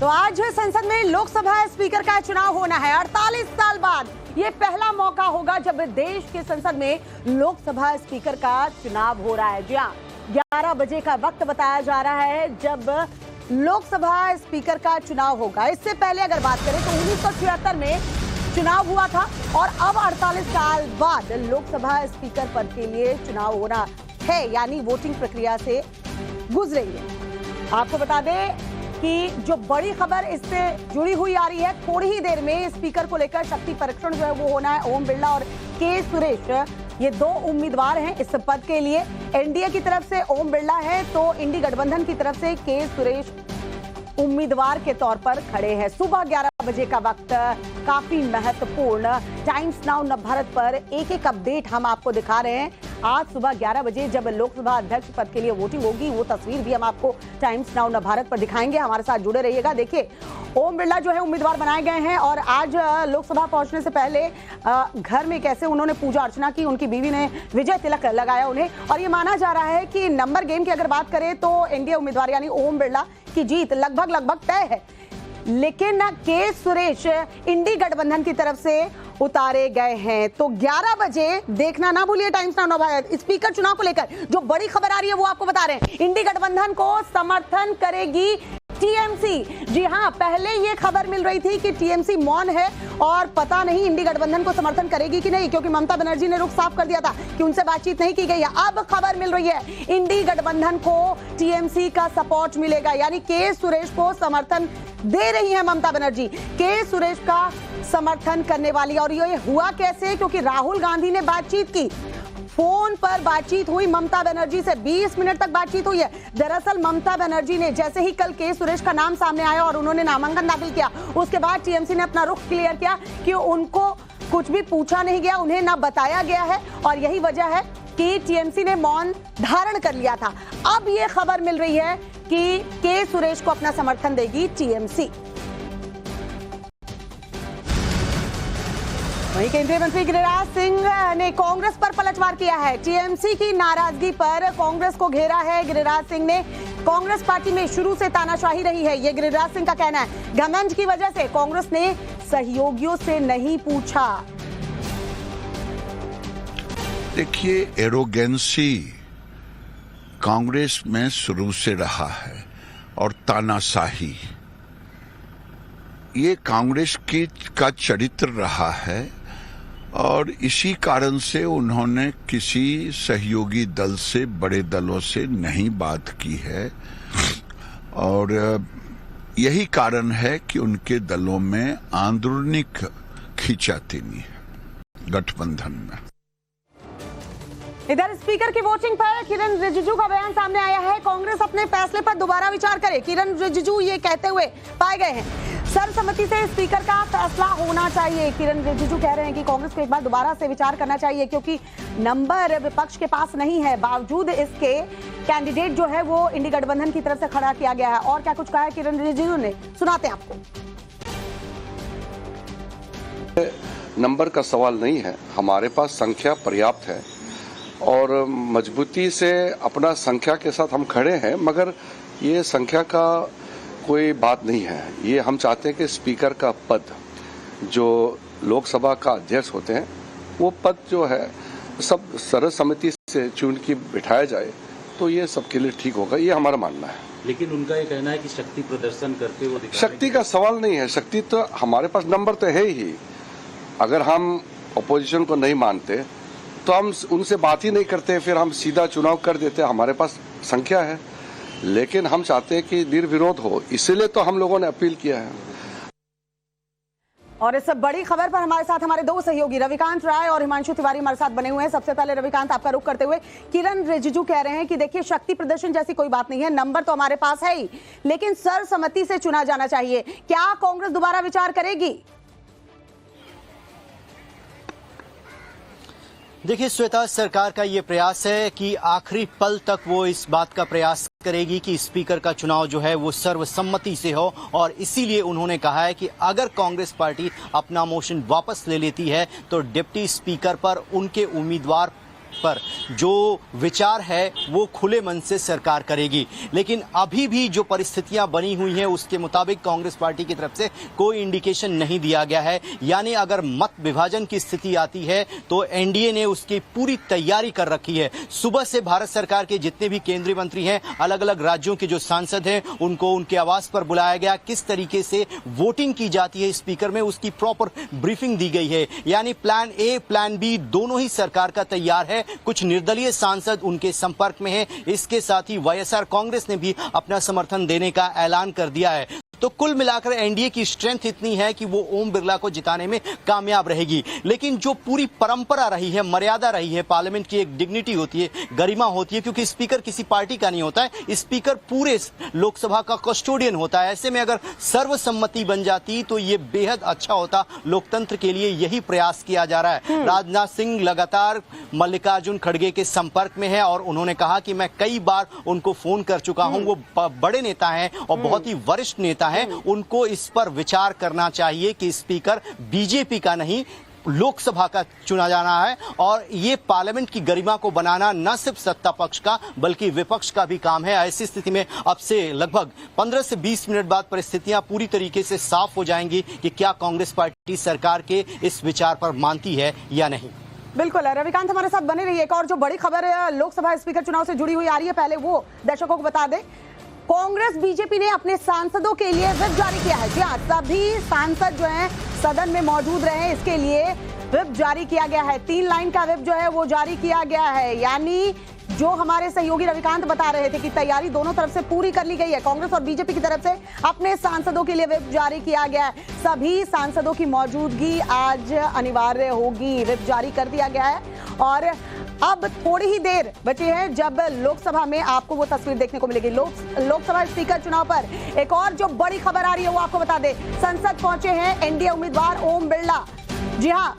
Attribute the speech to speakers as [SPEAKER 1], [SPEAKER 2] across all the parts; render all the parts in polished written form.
[SPEAKER 1] तो आज संसद में लोकसभा स्पीकर का चुनाव होना है। 48 साल बाद ये पहला मौका होगा जब देश के संसद में लोकसभा स्पीकर का चुनाव हो रहा है। जी हाँ, 11 बजे का वक्त बताया जा रहा है जब लोकसभा स्पीकर का चुनाव होगा। इससे पहले अगर बात करें तो 1976 में चुनाव हुआ था और अब 48 साल बाद लोकसभा स्पीकर पद के लिए चुनाव होना है, यानी वोटिंग प्रक्रिया से गुजरेंगे। आपको बता दें कि जो बड़ी खबर इससे जुड़ी हुई आ रही है, थोड़ी ही देर में स्पीकर को लेकर शक्ति परीक्षण जो है वो होना है। ओम बिरला और के सुरेश ये दो उम्मीदवार हैं इस पद के लिए। एनडीए की तरफ से ओम बिरला है तो इंडी गठबंधन की तरफ से के सुरेश उम्मीदवार के तौर पर खड़े हैं। सुबह 11 बजे का वक्त काफी महत्वपूर्ण। टाइम्स नाउ नवभारत पर एक एक अपडेट हम आपको दिखा रहे हैं। आज सुबह 11 बजे जब लोकसभा अध्यक्ष पद के लिए वोटिंग होगी, वो तस्वीर भी हम आपको टाइम्स नाउ नवभारत पर दिखाएंगे। हमारे साथ जुड़े रहिएगा। देखिए, ओम बिरला जो है उम्मीदवार बनाए गए हैं और आज लोकसभा पहुंचने से पहले घर में कैसे उन्होंने पूजा अर्चना की, उनकी बीवी ने विजय तिलक लगाया उन्हें। और ये माना जा रहा है कि नंबर गेम की अगर बात करें तो एनडीए उम्मीदवार यानी ओम बिरला की जीत लगभग तय है। लेकिन के सुरेश इंडी गठबंधन की तरफ से उतारे गए हैं। तो 11 बजे देखना ना भूलिए टाइम्स नाउ नवभारत। स्पीकर चुनाव को लेकर जो बड़ी खबर आ रही है वो आपको बता रहे हैं। इंडी गठबंधन को समर्थन करेगी टीएमसी। जी हां, पहले ये खबर मिल रही थी कि टीएमसी मौन है और पता नहीं इंडी गठबंधन को समर्थन करेगी कि नहीं, क्योंकि ममता बनर्जी ने रुख साफ कर दिया था कि उनसे बातचीत नहीं की गई है। अब खबर मिल रही है इंडी गठबंधन को टीएमसी का सपोर्ट मिलेगा, यानी के सुरेश को समर्थन दे रही है ममता बनर्जी। के सुरेश का समर्थन करने वाली। और ये हुआ कैसे? क्योंकि राहुल गांधी ने बातचीत की, फोन पर बातचीत हुई ममता बनर्जी से, 20 मिनट तक बातचीत हुई है। दरअसल ममता बनर्जी ने जैसे ही कल के सुरेश का नाम सामने आया और उन्होंने नामांकन दाखिल किया, उसके बाद टीएमसी ने अपना रुख क्लियर किया कि उनको कुछ भी पूछा नहीं गया, उन्हें ना बताया गया है और यही वजह है कि टीएमसी ने मौन धारण कर लिया था। अब ये खबर मिल रही है कि के सुरेश को अपना समर्थन देगी टीएमसी। वहीं केंद्रीय मंत्री गिरिराज सिंह ने कांग्रेस पर पलटवार किया है। टीएमसी की नाराजगी पर कांग्रेस को घेरा है गिरिराज सिंह ने। कांग्रेस पार्टी में शुरू से तानाशाही रही है, ये गिरिराज सिंह का कहना है। घमंड की वजह से कांग्रेस ने सहयोगियों से नहीं पूछा।
[SPEAKER 2] देखिए, एरोगेंसी कांग्रेस में शुरू से रहा है और तानाशाही ये कांग्रेस का चरित्र रहा है और इसी कारण से उन्होंने किसी सहयोगी दल से, बड़े दलों से नहीं बात की है और यही कारण है कि उनके दलों में आंदोलनिक खींचातानी है गठबंधन में।
[SPEAKER 1] इधर स्पीकर की वोटिंग पर किरण रिजिजू का बयान सामने आया है। कांग्रेस अपने फैसले पर दोबारा विचार करे, किरण रिजिजू ये कहते हुए पाए गए हैं। सर्वसम्मति से स्पीकर का फैसला होना चाहिए। किरण रिजिजू कह रहे हैं कि कांग्रेस को एक बार दोबारा से विचार करना चाहिए क्योंकि नंबर विपक्ष के पास नहीं है। बावजूद इसके कैंडिडेट जो है वो इंडी गठबंधन की तरफ से खड़ा किया गया है। और क्या कुछ कहा है किरण रिजिजू ने, सुनाते हैं आपको।
[SPEAKER 3] नंबर का सवाल नहीं है, हमारे पास संख्या पर्याप्त है और मजबूती से अपना संख्या के साथ हम खड़े हैं, मगर ये संख्या का कोई बात नहीं है। ये हम चाहते हैं कि स्पीकर का पद जो लोकसभा का अध्यक्ष होते हैं वो पद जो है सब सर्वसम्मति से चुन के बिठाया जाए तो ये सबके लिए ठीक होगा, ये हमारा मानना है।
[SPEAKER 4] लेकिन उनका ये कहना है कि शक्ति प्रदर्शन करके वो
[SPEAKER 3] शक्ति का सवाल नहीं है, शक्ति तो हमारे पास नंबर तो है ही। अगर हम अपोजिशन को नहीं मानते तो हम उनसे बात ही नहीं करते, फिर हम सीधा चुनाव कर देते। हमारे पास संख्या है, लेकिन हम चाहते हैं कि निर्विरोध हो, इसलिए तो हम लोगों ने अपील किया है।
[SPEAKER 1] और इस बड़ी खबर पर हमारे साथ हमारे दो सहयोगी रविकांत राय और हिमांशु तिवारी हमारे साथ बने हुए हैं। सबसे पहले रविकांत, आपका रुख करते हुए, किरण रिजिजू कह रहे हैं कि देखिए शक्ति प्रदर्शन जैसी कोई बात नहीं है, नंबर तो हमारे पास है ही, लेकिन सर्वसम्मति से चुना जाना चाहिए। क्या कांग्रेस दोबारा विचार करेगी?
[SPEAKER 5] देखिए श्वेता, सरकार का ये प्रयास है कि आखिरी पल तक वो इस बात का प्रयास करेगी कि स्पीकर का चुनाव जो है वो सर्वसम्मति से हो और इसीलिए उन्होंने कहा है कि अगर कांग्रेस पार्टी अपना मोशन वापस ले लेती है तो डिप्टी स्पीकर पर उनके उम्मीदवार पर जो विचार है वो खुले मन से सरकार करेगी। लेकिन अभी भी जो परिस्थितियां बनी हुई हैं उसके मुताबिक कांग्रेस पार्टी की तरफ से कोई इंडिकेशन नहीं दिया गया है। यानी अगर मत विभाजन की स्थिति आती है तो एनडीए ने उसकी पूरी तैयारी कर रखी है। सुबह से भारत सरकार के जितने भी केंद्रीय मंत्री हैं, अलग अलग राज्यों के जो सांसद हैं, उनको उनके आवास पर बुलाया गया। किस तरीके से वोटिंग की जाती है स्पीकर में उसकी प्रॉपर ब्रीफिंग दी गई है। यानी प्लान ए प्लान बी दोनों ही सरकार का तैयार है। कुछ निर्दलीय सांसद उनके संपर्क में हैं। इसके साथ ही वाईएसआर कांग्रेस ने भी अपना समर्थन देने का ऐलान कर दिया है। तो कुल मिलाकर एनडीए की स्ट्रेंथ इतनी है कि वो ओम बिरला को जिताने में कामयाब रहेगी। लेकिन जो पूरी परंपरा रही है, मर्यादा रही है, पार्लियामेंट की एक डिग्निटी होती है, गरिमा होती है, क्योंकि स्पीकर किसी पार्टी का नहीं होता है, स्पीकर पूरे लोकसभा का कस्टोडियन होता है। ऐसे में अगर सर्वसम्मति बन जाती तो ये बेहद अच्छा होता लोकतंत्र के लिए। यही प्रयास किया जा रहा है। राजनाथ सिंह लगातार मल्लिकार्जुन खड़गे के संपर्क में है और उन्होंने कहा कि मैं कई बार उनको फोन कर चुका हूं। वो बड़े नेता हैं और बहुत ही वरिष्ठ नेता है, उनको इस पर विचार करना चाहिए कि स्पीकर बीजेपी का नहीं लोकसभा का चुना जाना है। और ये पार्लियामेंट की गरिमा को बनाना न सिर्फ सत्ता पक्ष का बल्कि विपक्ष का भी काम है। ऐसी स्थिति में अब से लगभग 15 से 20 मिनट बाद परिस्थितियां पूरी तरीके से साफ हो जाएंगी कि क्या कांग्रेस पार्टी सरकार के इस विचार पर मानती है या नहीं।
[SPEAKER 1] बिल्कुल, रविकांत हमारे साथ बने रहिए। एक और जो बड़ी खबर लोकसभा स्पीकर चुनाव से जुड़ी हुई आ रही है, पहले वो दर्शकों को बता दें। कांग्रेस बीजेपी ने अपने सांसदों के लिए व्हिप जारी किया है। जी हाँ, सभी सांसद जो हैं सदन में मौजूद रहे, इसके लिए व्हिप जारी किया गया है। 3 लाइन का व्हिप जो है वो जारी किया गया है। यानी जो हमारे सहयोगी रविकांत बता रहे थे कि तैयारी दोनों तरफ से पूरी कर ली गई है। कांग्रेस और बीजेपी की तरफ से अपने सांसदों के लिए व्हिप जारी किया गया है। सभी सांसदों की मौजूदगी आज अनिवार्य होगी, व्हिप जारी कर दिया गया है। और अब थोड़ी ही देर बची है जब लोकसभा में आपको वो तस्वीर देखने को मिलेगी। लोकसभा स्पीकर चुनाव पर एक और जो बड़ी खबर आ रही है वो आपको बता दें। संसद पहुंचे हैं एनडीए उम्मीदवार ओम बिरला। जी हाँ,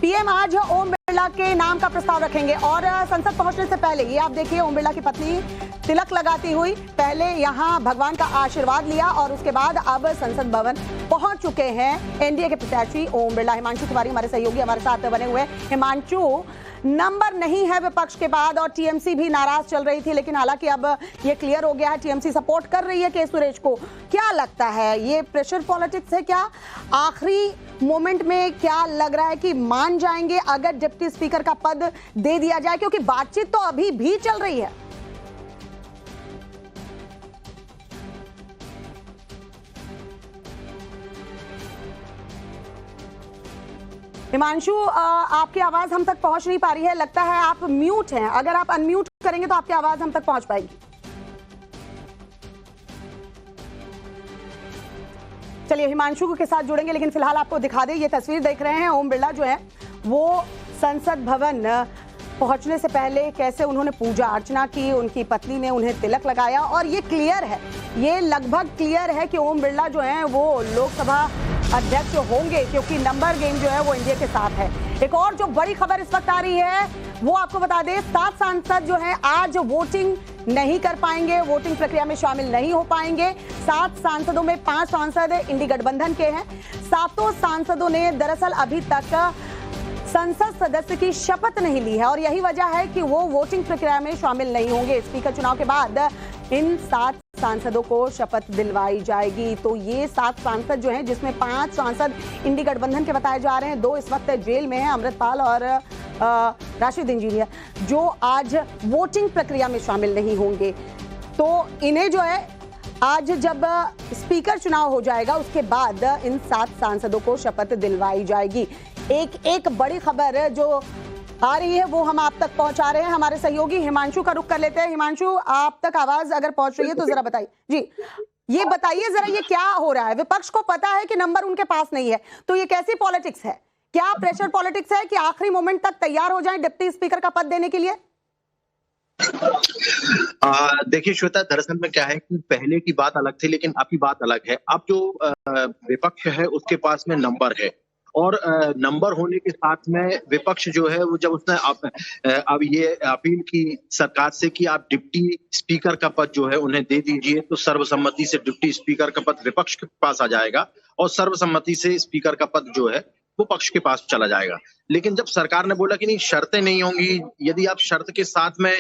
[SPEAKER 1] पीएम आज ओम बिरला के नाम का प्रस्ताव रखेंगे। और संसद पहुंचने से पहले ये आप देखिए, ओम बिरला की पत्नी तिलक लगाती हुई पहले यहाँ भगवान का आशीर्वाद लिया और उसके बाद अब संसद भवन पहुंच चुके हैं एनडीए के प्रत्याशी ओम बिरला। हिमांशु तिवारी हमारे सहयोगी हमारे साथ बने हुए। हिमांशु, नंबर नहीं है विपक्ष के बाद और टीएमसी भी नाराज चल रही थी, लेकिन हालांकि अब ये क्लियर हो गया है, टीएमसी सपोर्ट कर रही है के सुरेश को। क्या लगता है, ये प्रेशर पॉलिटिक्स है क्या? आखिरी मोमेंट में क्या लग रहा है कि मान जाएंगे अगर डिप्टी स्पीकर का पद दे दिया जाए, क्योंकि बातचीत तो अभी भी चल रही है। हिमांशु, आपकी आवाज हम तक पहुंच नहीं पा रही है, लगता है आप म्यूट हैं। अगर आप अनम्यूट करेंगे तो आपकी आवाज हम तक पहुंच पाएगी। चलिए हिमांशु के साथ जुड़ेंगे, लेकिन फिलहाल आपको दिखा दें, ये तस्वीर देख रहे हैं ओम बिरला जो है वो संसद भवन पहुंचने से पहले कैसे उन्होंने पूजा अर्चना की, उनकी पत्नी ने उन्हें तिलक लगाया। और ये क्लियर है, ये लगभग क्लियर है कि ओम बिरला जो है वो लोकसभा अध्यक्ष होंगे, क्योंकि नंबर गेम जो है वो एनडीए के साथ है। एक और जो बड़ी खबर इस वक्त आ रही है वो आपको बता दें, 7 सांसद जो हैं आज वोटिंग नहीं कर पाएंगे, वोटिंग प्रक्रिया में शामिल नहीं हो पाएंगे। 7 सांसदों में 5 सांसद इंडी गठबंधन के हैं। 7 सांसदों ने दरअसल अभी तक संसद सदस्य की शपथ नहीं ली है और यही वजह है कि वो वोटिंग प्रक्रिया में शामिल नहीं होंगे। स्पीकर चुनाव के बाद इन 7 सांसदों को शपथ दिलवाई जाएगी। तो ये 7 सांसद जो हैं, जिसमें 5 सांसद इंडी गठबंधन के बताए जा रहे हैं, 2 इस वक्त जेल में हैं, अमृतपाल और राशिद इंजीनियर, जो आज वोटिंग प्रक्रिया में शामिल नहीं होंगे। तो इन्हें जो है आज जब स्पीकर चुनाव हो जाएगा उसके बाद इन 7 सांसदों को शपथ दिलवाई जाएगी। एक बड़ी खबर जो आ रही है वो हम आप तक पहुंचा रहे हैं। हमारे सहयोगी हिमांशु का रुख कर लेते हैं। हिमांशु, आप तक आवाज अगर पहुंच रही है तो जरा बताइए। जी, ये बताइए जरा, ये क्या हो रहा है? विपक्ष को पता है कि नंबर उनके पास नहीं है, तो ये कैसी पॉलिटिक्स है? क्या प्रेशर पॉलिटिक्स है कि आखिरी मोमेंट तक तैयार हो जाएं डिप्टी स्पीकर का पद देने के लिए?
[SPEAKER 6] देखिए श्वेता, दरअसल में क्या है कि पहले की बात अलग थी लेकिन अब की बात अलग है। अब जो विपक्ष है उसके पास में नंबर है और नंबर होने के साथ में विपक्ष जो है वो जब उसने अब ये अपील की सरकार से कि आप डिप्टी स्पीकर का पद जो है उन्हें दे दीजिए, तो सर्वसम्मति से डिप्टी स्पीकर का पद विपक्ष के पास आ जाएगा और सर्वसम्मति से स्पीकर का पद जो है वो पक्ष के पास चला जाएगा। लेकिन जब सरकार ने बोला कि नहीं शर्तें नहीं होंगी, यदि आप शर्त के साथ में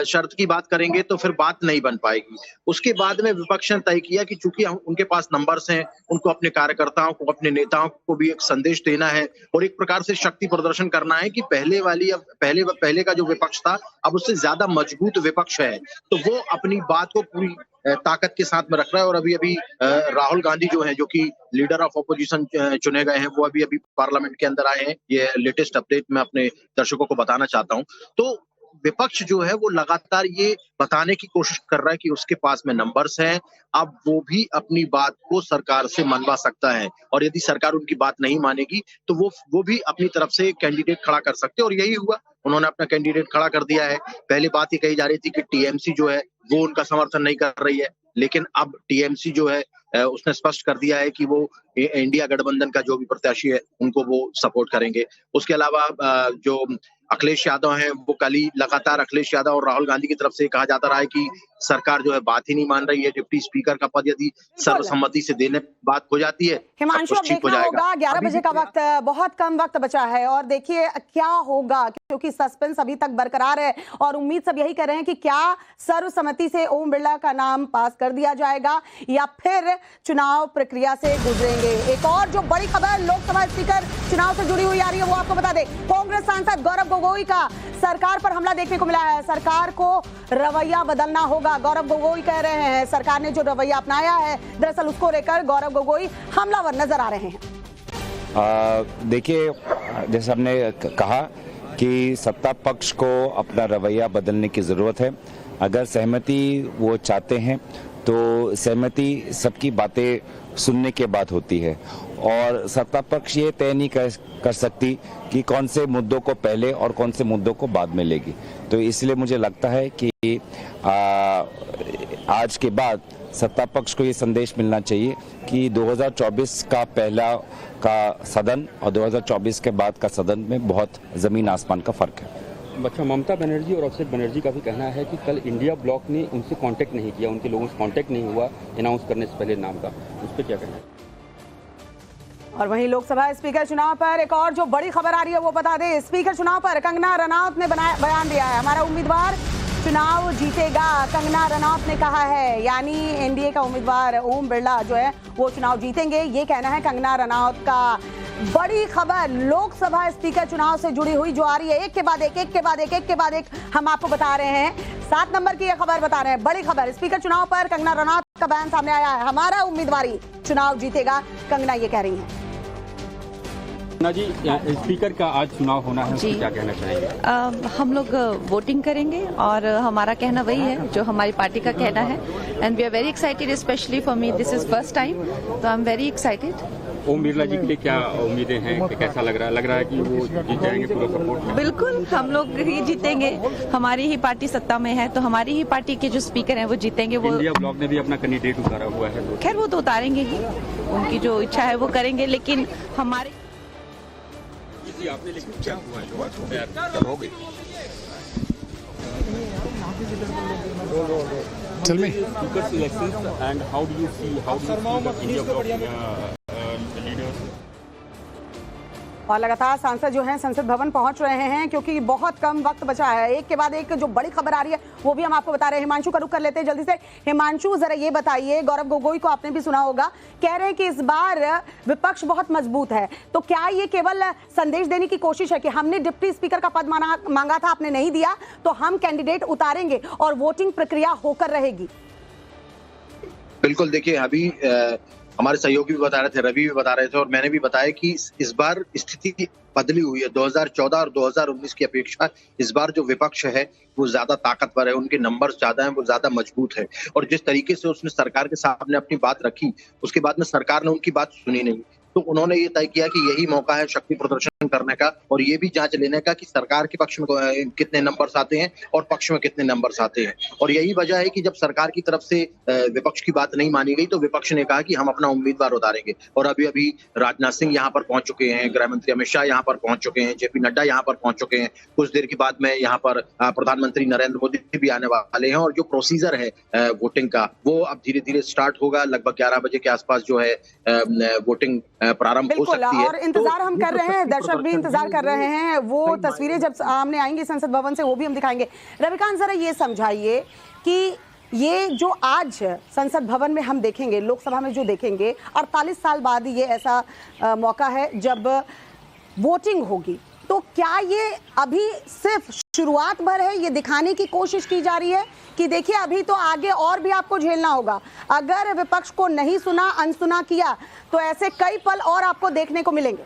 [SPEAKER 6] शर्त की बात करेंगे तो फिर बात नहीं बन पाएगी। उसके बाद में विपक्ष ने तय किया कि चूंकि उनके पास नंबर्स हैं, उनको अपने कार्यकर्ताओं को, अपने नेताओं को भी एक संदेश देना है और एक प्रकार से शक्ति प्रदर्शन करना है कि पहले का जो विपक्ष था अब उससे ज्यादा मजबूत विपक्ष है, तो वो अपनी बात को पूरी ताकत के साथ में रख रहा है। और अभी राहुल गांधी जो है, जो कि लीडर ऑफ ऑपोजिशन चुने गए हैं, वो अभी पार्लियामेंट के अंदर आए हैं। ये लेटेस्ट अपडेट मैं अपने दर्शकों को बताना चाहता हूं। तो विपक्ष जो है वो लगातार ये बताने की कोशिश कर रहा है कि उसके पास में नंबर्स हैं, अब वो भी अपनी बात को सरकार से मनवा सकता है और यदि सरकार उनकी बात नहीं मानेगी तो वो भी अपनी तरफ से कैंडिडेट खड़ा कर सकते हैं और यही हुआ। उन्होंने अपना कैंडिडेट खड़ा कर दिया है। पहले बात ये कही जा रही थी कि टीएमसी जो है वो उनका समर्थन नहीं कर रही है, लेकिन अब टीएमसी जो है उसने स्पष्ट कर दिया है कि वो इंडिया गठबंधन का जो भी प्रत्याशी है उनको वो सपोर्ट करेंगे। उसके अलावा जो अखिलेश यादव हैं, वो कल ही लगातार अखिलेश यादव और राहुल गांधी की तरफ से कहा जाता रहा है कि सरकार जो है बात ही नहीं मान रही है। डिप्टी स्पीकर का पद यदि सर्वसम्मति से देने बात हो जाती है,
[SPEAKER 1] हिमांशु, अब देखना होगा, 11 बजे का वक्त, बहुत कम वक्त बचा है और देखिए क्या होगा, क्योंकि सस्पेंस अभी तक बरकरार है और उम्मीद सब यही कर रहे हैं कि क्या सर्वसम्मति से ओम बिरला का नाम पास कर दिया जाएगा या फिर चुनाव प्रक्रिया से गुजरेंगे। एक और जो बड़ी खबर लोकसभा स्पीकर चुनाव से जुड़ी हुई आ रही है वो आपको बता दें। कांग्रेस सांसद गौरव गोगोई का सरकार पर हमला देखने को मिला है। सरकार को रवैया बदलना होगा, गौरव गोगोई कह रहे हैं। सरकार ने जो रवैया अपनाया है, दरअसल उसको लेकर गौरव गोगोई हमलावर नजर आ रहे हैं।
[SPEAKER 7] देखिए, जैसे हमने कहा कि सत्ता पक्ष को अपना रवैया बदलने की जरूरत है। अगर सहमति वो चाहते हैं तो सहमति सबकी बातें सुनने के बाद होती है और सत्ता पक्ष ये तय नहीं कर सकती कि कौन से मुद्दों को पहले और कौन से मुद्दों को बाद में लेगी। तो इसलिए मुझे लगता है कि आज के बाद सत्ता पक्ष को ये संदेश मिलना चाहिए कि 2024 का पहला का सदन और 2024 के बाद का सदन में बहुत जमीन आसमान का फर्क है।
[SPEAKER 8] अच्छा, ममता बनर्जी और अभिषेक बनर्जी का भी कहना है कि कल इंडिया ब्लॉक ने उनसे कांटेक्ट नहीं किया, उनके लोगों से कांटेक्ट नहीं हुआ अनाउंस करने से पहले नाम का, उस पर क्या कहना है?
[SPEAKER 1] और वहीं लोकसभा स्पीकर चुनाव पर एक और जो बड़ी खबर आ रही है वो बता दें। स्पीकर चुनाव पर कंगना रनौत ने बयान दिया है, हमारा उम्मीदवार चुनाव जीतेगा। कंगना रनौत ने कहा है, यानी एनडीए का उम्मीदवार ओम बिरला जो है वो चुनाव जीतेंगे, ये कहना है कंगना रनौत का। बड़ी खबर लोकसभा स्पीकर चुनाव से जुड़ी हुई जो आ रही है, एक के बाद एक हम आपको बता रहे हैं। 7 नंबर की यह खबर बता रहे हैं, बड़ी खबर। स्पीकर चुनाव पर कंगना रनौत का बयान सामने आया है, हमारा उम्मीदवार चुनाव जीतेगा, कंगना ये कह रही हैं।
[SPEAKER 8] जी, स्पीकर का आज चुनाव होना है, क्या कहना चाहेंगे?
[SPEAKER 9] हम लोग वोटिंग करेंगे और हमारा कहना वही है जो हमारी पार्टी का कहना है and we are very excited, specially for me this is first time, तो I am very excited.
[SPEAKER 8] Om Birla ji के लिए क्या उम्मीदें हैं, कैसा लग रहा है कि वो जीत जाएंगे, पूरा सपोर्ट?
[SPEAKER 9] बिल्कुल, हम लोग ही जीतेंगे, हमारी ही पार्टी सत्ता में है तो हमारी ही पार्टी के जो स्पीकर हैं वो जीतेंगे। वो
[SPEAKER 8] इंडिया ब्लॉक ने भी अपना कैंडिडेट उतारा हुआ है,
[SPEAKER 9] खैर वो तो उतारेंगे ही, उनकी जो इच्छा है वो करेंगे, लेकिन हमारे
[SPEAKER 8] आपने लिखा क्या हुआ
[SPEAKER 2] हो गई।
[SPEAKER 8] Tell me. Speakers elections and how do you see the India bloc leaders?
[SPEAKER 1] और लगातार सांसद जो हैं संसद भवन पहुंच रहे हैं क्योंकि बहुत कम वक्त बचा है। एक के बाद एक जो बड़ी खबर आ रही है वो भी हम आपको बता रहे हैं। हिमांशु का रुख कर लेते हैं जल्दी से। हिमांशु, जरा ये बताइए, गौरव गोगोई को आपने भी सुना होगा, कह रहे हैं कि इस बार विपक्ष बहुत मजबूत है, तो क्या ये केवल संदेश देने की कोशिश है कि हमने डिप्टी स्पीकर का पद मांगा था, आपने नहीं दिया, तो हम कैंडिडेट उतारेंगे और वोटिंग प्रक्रिया होकर रहेगी?
[SPEAKER 6] बिल्कुल, देखिए अभी हमारे सहयोगी भी बता रहे थे, रवि भी बता रहे थे और मैंने भी बताया कि इस बार स्थिति बदली हुई है। 2014 और 2019 की अपेक्षा इस बार जो विपक्ष है वो ज्यादा ताकतवर है, उनके नंबर्स ज्यादा हैं, वो ज्यादा मजबूत है। और जिस तरीके से उसने सरकार के सामने अपनी बात रखी, उसके बाद में सरकार ने उनकी बात सुनी नहीं, तो उन्होंने ये तय किया कि यही मौका है शक्ति प्रदर्शन करने का और ये भी जांच लेने का कि सरकार के पक्ष में कितने नंबर्स आते हैं और पक्ष में कितने नंबर्स आते हैं। और यही वजह है कि जब सरकार की तरफ से विपक्ष की बात नहीं मानी गई तो विपक्ष ने कहा कि हम अपना उम्मीदवार उतारेंगे। और अभी राजनाथ सिंह यहाँ पर पहुंच चुके हैं, गृह मंत्री अमित शाह यहाँ पर पहुंच चुके हैं, जेपी नड्डा यहाँ पर पहुंच चुके हैं। कुछ देर के बाद में यहाँ पर प्रधानमंत्री नरेंद्र मोदी भी आने वाले हैं और जो प्रोसीजर है वोटिंग का वो अब धीरे धीरे स्टार्ट होगा। लगभग 11 बजे के आसपास जो है वोटिंग प्रारंभ हो सकती है।
[SPEAKER 1] और इंतजार हम कर रहे हैं, दर्शक भी इंतजार कर रहे हैं, वो तस्वीरें जब सामने आएंगी संसद भवन से वो भी हम दिखाएंगे। रविकांत, जरा ये समझाइए कि ये जो आज संसद भवन में हम देखेंगे, लोकसभा में जो देखेंगे, 48 साल बाद ये ऐसा मौका है जब वोटिंग होगी, तो क्या ये अभी सिर्फ शुरुआत भर है? ये दिखाने की कोशिश की जा रही है कि देखिए अभी तो आगे और भी आपको झेलना होगा। अगर विपक्ष को नहीं सुना, अनसुना किया, तो ऐसे कई पल और आपको देखने को मिलेंगे।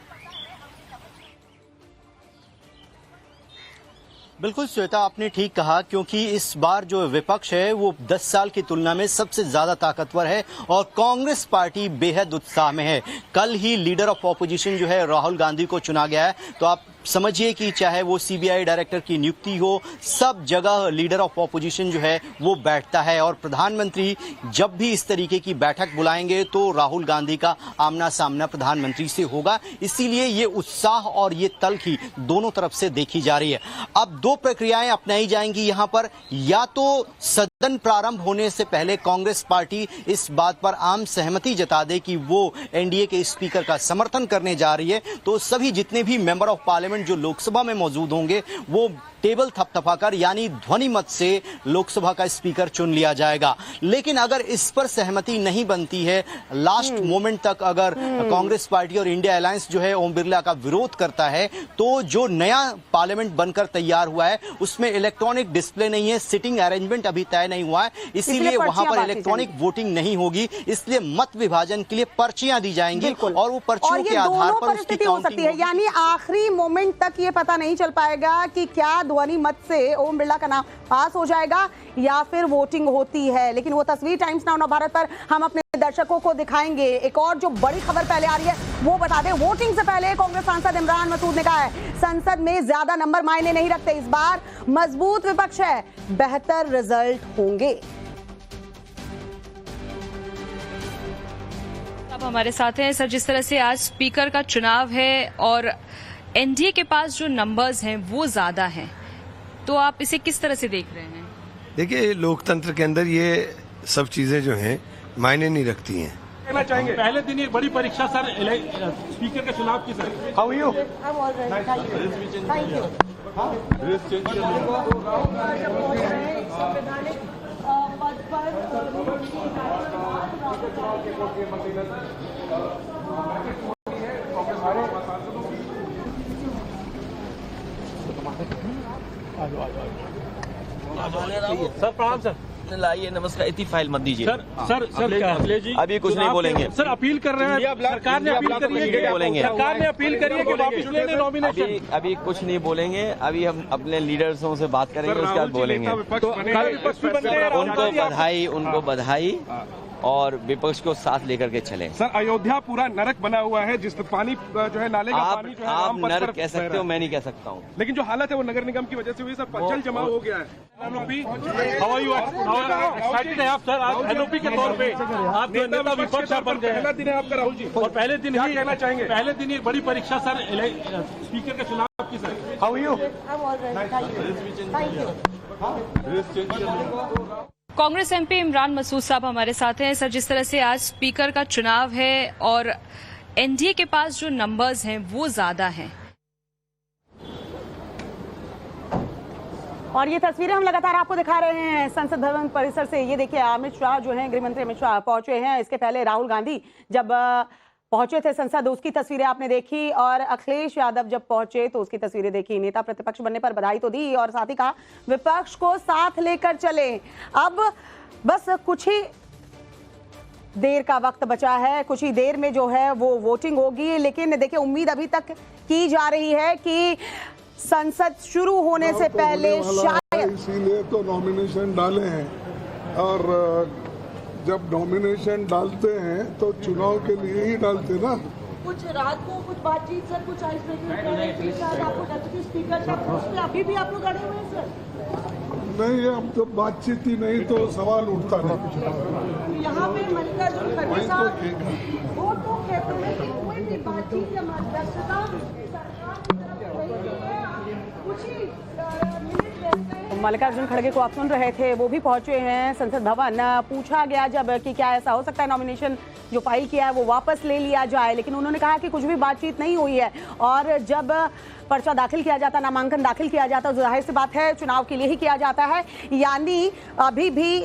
[SPEAKER 5] बिल्कुल श्वेता, आपने ठीक कहा, क्योंकि इस बार जो विपक्ष है वो 10 साल की तुलना में सबसे ज्यादा ताकतवर है और कांग्रेस पार्टी बेहद उत्साह में है। कल ही लीडर ऑफ ऑपोजिशन जो है राहुल गांधी को चुना गया है, तो आप समझिए कि चाहे वो सीबीआई डायरेक्टर की नियुक्ति हो, सब जगह लीडर ऑफ ऑपोजिशन जो है वो बैठता है और प्रधानमंत्री जब भी इस तरीके की बैठक बुलाएंगे तो राहुल गांधी का आमना सामना प्रधानमंत्री से होगा। इसीलिए ये उत्साह और ये तल्खी दोनों तरफ से देखी जा रही है। अब दो प्रक्रियाएं अपनाई जाएंगी यहाँ पर, या तो सदन प्रारंभ होने से पहले कांग्रेस पार्टी इस बात पर आम सहमति जता दे कि वो एनडीए के स्पीकर का समर्थन करने जा रही है, तो सभी जितने भी मेंबर ऑफ पार्लियामेंट जो लोकसभा में मौजूद होंगे वो टेबल थपथपाकर यानी ध्वनि मत से लोकसभा का स्पीकर चुन लिया जाएगा। लेकिन अगर इस पर सहमति नहीं बनती है, लास्ट मोमेंट तक अगर कांग्रेस पार्टी और इंडिया अलायंस जो है ओम बिरला का विरोध करता है, तो जो नया पार्लियामेंट बनकर तैयार हुआ है उसमें इलेक्ट्रॉनिक डिस्प्ले नहीं है, सिटिंग अरेंजमेंट अभी तय नहीं हुआ है, इसीलिए वहां पर इलेक्ट्रॉनिक वोटिंग नहीं होगी। इसलिए मत विभाजन के लिए पर्चियां दी जाएंगी और वो पर्चियों के आधार पर उसकी काउंटिंग होगी।
[SPEAKER 1] यानी आखिरी मोमेंट तक ये पता नहीं चल पाएगा कि क्या ध्वनि मत से ओम बिरला का नाम पास हो जाएगा या फिर वोटिंग होती है। लेकिन वो तस्वीर टाइम्स नाउ नवभारत पर हम अपने दर्शकों को दिखाएंगे। एक और जो बड़ी खबर पहले आ रही है वो बता दें, वोटिंग से पहले कांग्रेस सांसद इमरान मसूद ने कहा है संसद में ज्यादा नंबर मायने नहीं रखते, इस बार मजबूत विपक्ष है, बेहतर रिजल्ट होंगे।
[SPEAKER 10] अब हमारे साथ हैं सर, जिस तरह से आज स्पीकर का चुनाव है और एनडीए के पास जो नंबर्स हैं वो ज्यादा हैं, तो आप इसे किस तरह से देख रहे हैं? देखिए,
[SPEAKER 11] लोकतंत्र के अंदर ये सब चीजें जो हैं मायने नहीं रखती हैं।
[SPEAKER 12] कहना चाहेंगे पहले दिन एक बड़ी परीक्षा सर स्पीकर के चुनाव की सर। How you? सर प्रणाम सर।
[SPEAKER 13] लाइए, नमस्कार। इतनी फाइल मत दीजिए
[SPEAKER 12] सर क्या
[SPEAKER 13] अभी कुछ नहीं बोलेंगे
[SPEAKER 12] सर। अपील कर रहे हैं, सरकार ने अपील करी है कि बोलेंगे, सरकार ने अपील करी है कि वापस ले लें नॉमिनेशन।
[SPEAKER 13] अभी कुछ नहीं बोलेंगे, अभी हम अपने लीडर्सों से बात करेंगे, उसके बाद बोलेंगे। उनको बधाई और विपक्ष को साथ लेकर के चले।
[SPEAKER 12] सर, अयोध्या पूरा नरक बना हुआ है, जिस पानी जो है नाले का पानी जो है
[SPEAKER 13] आप नरक कह सकते हो, मैं नहीं कह सकता हूँ,
[SPEAKER 12] लेकिन जो हालत है वो नगर निगम की वजह से हुई सर। जल जमाव हो गया है। एनओपी के तौर पे आप नेता विपक्ष बन गए। पहला दिन है आपका राहुल जी, और पहले दिन ही कहना चाहेंगे पहले दिन एक बड़ी परीक्षा सर स्पीकर के चुनाव की sir. How you?
[SPEAKER 10] Congress MP Imran Masood साहब हमारे साथ हैं सर, जिस तरह से आज स्पीकर का चुनाव है और एनडीए के पास जो नंबर्स हैं वो ज्यादा हैं,
[SPEAKER 1] और ये तस्वीरें हम लगातार आपको दिखा रहे हैं संसद भवन परिसर से। ये देखिए, अमित शाह जो हैं, गृह मंत्री अमित शाह पहुंचे हैं। इसके पहले राहुल गांधी जब पहुंचे थे संसद, उसकी तस्वीरें आपने देखी, और अखिलेश यादव जब पहुंचे तो उसकी तस्वीरें देखी। नेता प्रतिपक्ष बनने पर बधाई तो दी और साथ ही कहा विपक्ष को साथ लेकर चले। अब बस कुछ ही देर का वक्त बचा है, कुछ ही देर में जो है वो वोटिंग होगी। लेकिन देखिए, उम्मीद अभी तक की जा रही है कि संसद शुरू होने से पहले शायद,
[SPEAKER 14] इसीलिए तो नॉमिनेशन डाले हैं, और जब नॉमिनेशन डालते हैं तो चुनाव के लिए ही डालते ना।
[SPEAKER 1] कुछ रात को कुछ बातचीत सर, कुछ आइस ब्रेकिंग स्पीकर साहब, अभी भी आप लोग अड़े हुए हैं सर?
[SPEAKER 14] नहीं, अब तो बातचीत ही नहीं तो सवाल उठता नहीं।
[SPEAKER 1] यहाँ पे मल्लिकार्जुन खड़गे साहब वो तो कहते हैं कि कोई भी बातचीत या मध्यस्थता सरकार की तरफ नहीं है, कुछ ही मल्लिकार्जुन खड़गे को आप सुन रहे थे, वो भी पहुंचे हैं संसद भवन। पूछा गया जब कि क्या ऐसा हो सकता है नॉमिनेशन जो फाइल किया है वो वापस ले लिया जाए, लेकिन उन्होंने कहा कि कुछ भी बातचीत नहीं हुई है और जब पर्चा दाखिल किया जाता, नामांकन दाखिल किया जाता, जाहिर सी बात है चुनाव के लिए ही किया जाता है। यानी अभी भी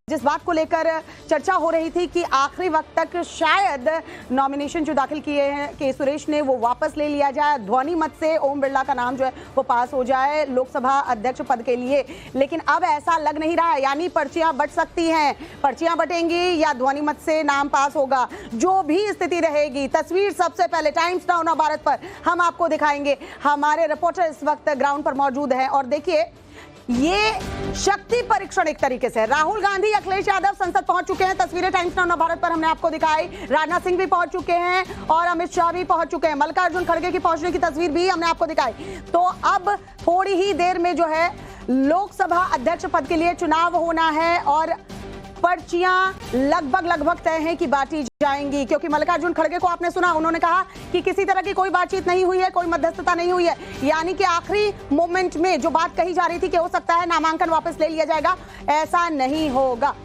[SPEAKER 1] जिस बात को लेकर चर्चा हो रही थी कि आखिरी वक्त तक शायद नॉमिनेशन जो दाखिल किए हैं के सुरेश ने वो वापस ले लिया जाए, ध्वनि मत से ओम बिरला का नाम जो है वो पास हो जाए लोकसभा अध्यक्ष पद के लिए, लेकिन अब ऐसा लग नहीं रहा है। यानी पर्चियां बट सकती हैं, पर्चियां बटेंगी या ध्वनि मत से नाम पास होगा, जो भी स्थिति रहेगी। तस्वीर सबसे पहले टाइम्स नाउ नव भारत पर हम आपको दिखाएंगे। हमारे रिपोर्टर इस वक्त ग्राउंड पर मौजूद हैं और देखिए ये शक्ति परीक्षण एक तरीके से। राहुल गांधी, अखिलेश यादव संसद पहुंच चुके हैं, तस्वीरें टाइम्स नाउ नव भारत पर हमने आपको दिखाई। राजनाथ सिंह भी पहुंच चुके हैं और अमित शाह भी पहुंच चुके हैं। मल्लिकार्जुन खड़गे की पहुंचने की तस्वीर भी हमने आपको दिखाई। तो अब थोड़ी ही देर में जो है लोकसभा अध्यक्ष पद के लिए चुनाव होना है और पर्चियां लगभग तय हैं कि बांटी जाएंगी, क्योंकि मल्लिकार्जुन खड़गे को आपने सुना, उन्होंने कहा कि किसी तरह की कोई बातचीत नहीं हुई है, कोई मध्यस्थता नहीं हुई है। यानी कि आखिरी मोमेंट में जो बात कही जा रही थी कि हो सकता है नामांकन वापस ले लिया जाएगा, ऐसा नहीं होगा।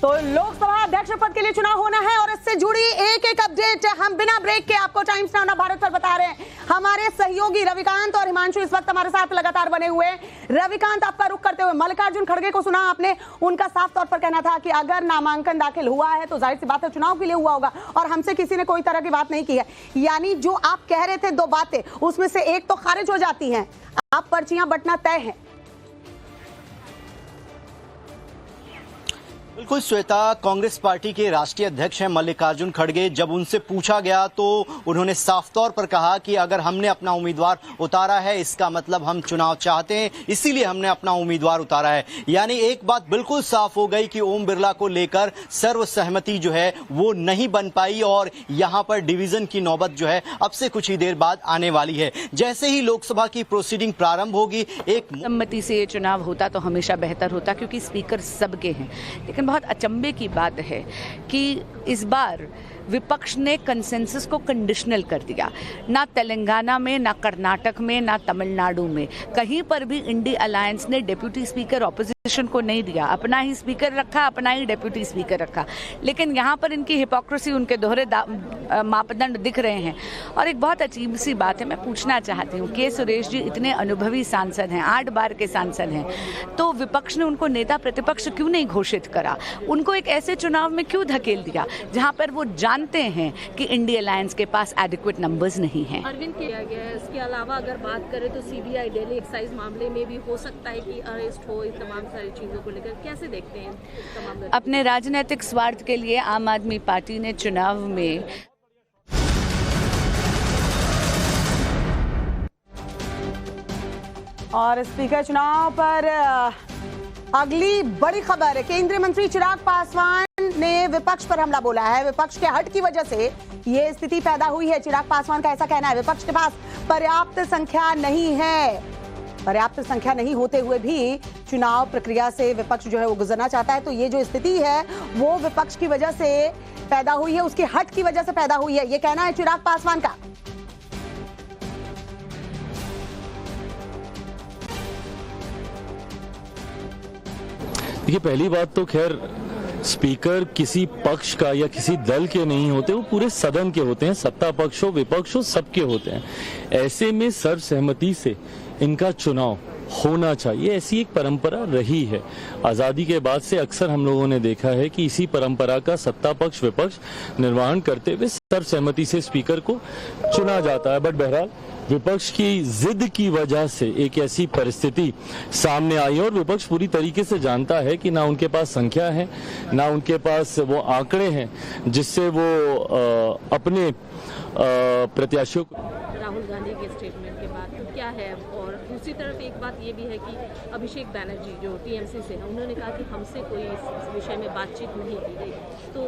[SPEAKER 1] तो लोकसभा अध्यक्ष पद के लिए चुनाव होना है और इससे जुड़ी एक अपडेट हम बिना ब्रेक के आपको टाइम्स नाउ नव भारत पर बता रहे हैं। हमारे सहयोगी रविकांत और हिमांशु इस वक्त हमारे साथ लगातार बने हुए हैं। रविकांत, आपका रुख करते हुए मल्लिकार्जुन खड़गे को सुना आपने, उनका साफ तौर पर कहना था कि अगर नामांकन दाखिल हुआ है तो जाहिर सी बात है चुनाव के लिए हुआ होगा और हमसे किसी ने कोई तरह की बात नहीं की है। यानी जो आप कह रहे थे दो बातें, उसमें से एक तो खारिज हो जाती है, आप पर्चियां बंटना तय है।
[SPEAKER 5] बिल्कुल श्वेता, कांग्रेस पार्टी के राष्ट्रीय अध्यक्ष हैं मल्लिकार्जुन खड़गे। जब उनसे पूछा गया तो उन्होंने साफ तौर पर कहा कि अगर हमने अपना उम्मीदवार उतारा है इसका मतलब हम चुनाव चाहते हैं, इसीलिए हमने अपना उम्मीदवार उतारा है। यानी एक बात बिल्कुल साफ हो गई कि ओम बिरला को लेकर सर्वसहमति जो है वो नहीं बन पाई और यहां पर डिवीजन की नौबत जो है अब से कुछ ही देर बाद आने वाली है। जैसे ही लोकसभा की प्रोसीडिंग प्रारंभ होगी, एक
[SPEAKER 15] सम्मति से ये चुनाव होता तो हमेशा बेहतर होता, क्योंकि स्पीकर सबके हैं। लेकिन बहुत अचंभे की बात है कि इस बार विपक्ष ने कंसेंसस को कंडीशनल कर दिया। ना तेलंगाना में, ना कर्नाटक में, ना तमिलनाडु में, कहीं पर भी इंडी अलायंस ने डेप्यूटी स्पीकर ऑपोजिशन को नहीं दिया। अपना ही स्पीकर रखा, अपना ही डेप्यूटी स्पीकर रखा। लेकिन यहाँ पर इनकी हिपोक्रेसी, उनके दोहरे मापदंड दिख रहे हैं। और एक बहुत अजीब सी बात है, मैं पूछना चाहती हूँ, के सुरेश जी इतने अनुभवी सांसद हैं, 8 बार के सांसद हैं, तो विपक्ष ने उनको नेता प्रतिपक्ष क्यों नहीं घोषित करा? उनको एक ऐसे चुनाव में क्यों धकेल दिया जहाँ पर वो जानते हैं कि इंडी अलायंस के पास एडिक्वेट नंबर्स नहीं हैं?
[SPEAKER 16] अरविंद किया गया है। इसके अलावा अगर बात करें तो सीबीआई दिल्ली एक्साइज मामले में भी हो सकता है कि अरेस्ट हो। इस तमाम सारी चीजों को लेकर कैसे देखते हैं तमाम?
[SPEAKER 15] अपने राजनीतिक स्वार्थ के लिए आम आदमी पार्टी ने चुनाव में
[SPEAKER 1] और स्पीकर चुनाव पर अगली बड़ी खबर है। केंद्रीय मंत्री चिराग पासवान ने विपक्ष पर हमला बोला है। विपक्ष के हट की वजह से ये स्थिति पैदा हुई है। चिराग पासवान का ऐसा कहना है, विपक्ष के पास पर्याप्त संख्या नहीं है। पर्याप्त संख्या नहीं होते हुए भी चुनाव प्रक्रिया से विपक्ष जो है वो गुजरना चाहता है। तो ये जो स्थिति है वो विपक्ष की वजह से पैदा हुई है, उसकी हट की वजह से पैदा हुई है, ये कहना है चिराग पासवान का।
[SPEAKER 17] देखिए, पहली बात तो खैर स्पीकर किसी पक्ष का या किसी दल के नहीं होते, वो पूरे सदन के होते हैं। सत्ता पक्ष हो, विपक्ष हो, सबके होते हैं। ऐसे में सर्वसहमति से इनका चुनाव होना चाहिए, ऐसी एक परंपरा रही है। आज़ादी के बाद से अक्सर हम लोगों ने देखा है कि इसी परंपरा का सत्ता पक्ष विपक्ष निर्वहन करते हुए सर्वसहमति से स्पीकर को चुना जाता है। बट बहरहाल विपक्ष की जिद की वजह से एक ऐसी परिस्थिति सामने आई है और विपक्ष पूरी तरीके से जानता है कि ना उनके पास संख्या है, ना उनके पास वो आंकड़े हैं जिससे वो अपने प्रत्याशियों को।
[SPEAKER 16] राहुल गांधी के स्टेटमेंट के बाद तो क्या है? और दूसरी तरफ एक बात ये भी है कि अभिषेक बैनर्जी जो टीएमसी से है, उन्होंने कहा कि हमसे कोई इस विषय में बातचीत नहीं की गई। तो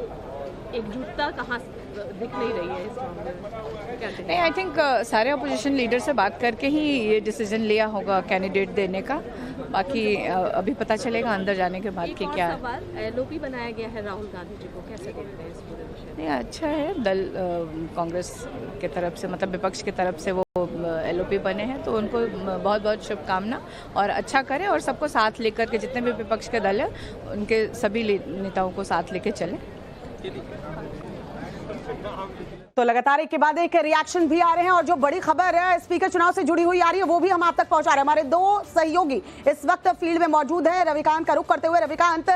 [SPEAKER 16] एकजुटता कहाँ से? दिख नहीं रही है इस मामले में, क्या कहें?
[SPEAKER 15] नहीं, आई थिंक सारे अपोजिशन लीडर से बात करके ही ये डिसीजन लिया होगा कैंडिडेट देने का। बाकी अभी पता चलेगा अंदर जाने के बाद कि क्या
[SPEAKER 16] सवाल एलओपी बनाया गया है राहुल गांधी जी को, कैसे देखते हैं इस पूरे विषय?
[SPEAKER 15] नहीं, अच्छा है। दल कांग्रेस के तरफ से, मतलब विपक्ष की तरफ से वो एलओपी बने हैं, तो उनको बहुत बहुत शुभकामना और अच्छा करें, और सबको साथ लेकर के, जितने भी विपक्ष के दल है उनके सभी नेताओं को साथ लेके चलें।
[SPEAKER 1] तो लगातार एक के बाद एक रिएक्शन भी आ रहे हैं, और जो बड़ी खबर है स्पीकर चुनाव से जुड़ी हुई आ रही है वो भी हम आप तक पहुंचा रहे हैं। हमारे दो सहयोगी इस वक्त फील्ड में मौजूद हैं। रविकांत का रुख करते हुए, रविकांत,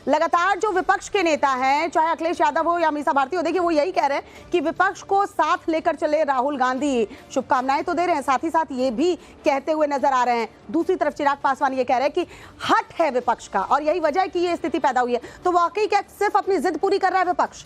[SPEAKER 1] लगातार जो विपक्ष के नेता हैं, चाहे अखिलेश यादव हो या मीसा भारती हो, देखिए वो यही कह रहे हैं कि विपक्ष को साथ लेकर चले राहुल गांधी। शुभकामनाएं तो दे रहे हैं, साथ ही साथ ये भी कहते हुए नजर आ रहे हैं। दूसरी तरफ चिराग पासवान ये कह रहे हैं कि हट है विपक्ष का, और यही वजह है कि ये स्थिति पैदा हुई है। तो वाकई क्या सिर्फ अपनी जिद पूरी कर रहा है विपक्ष?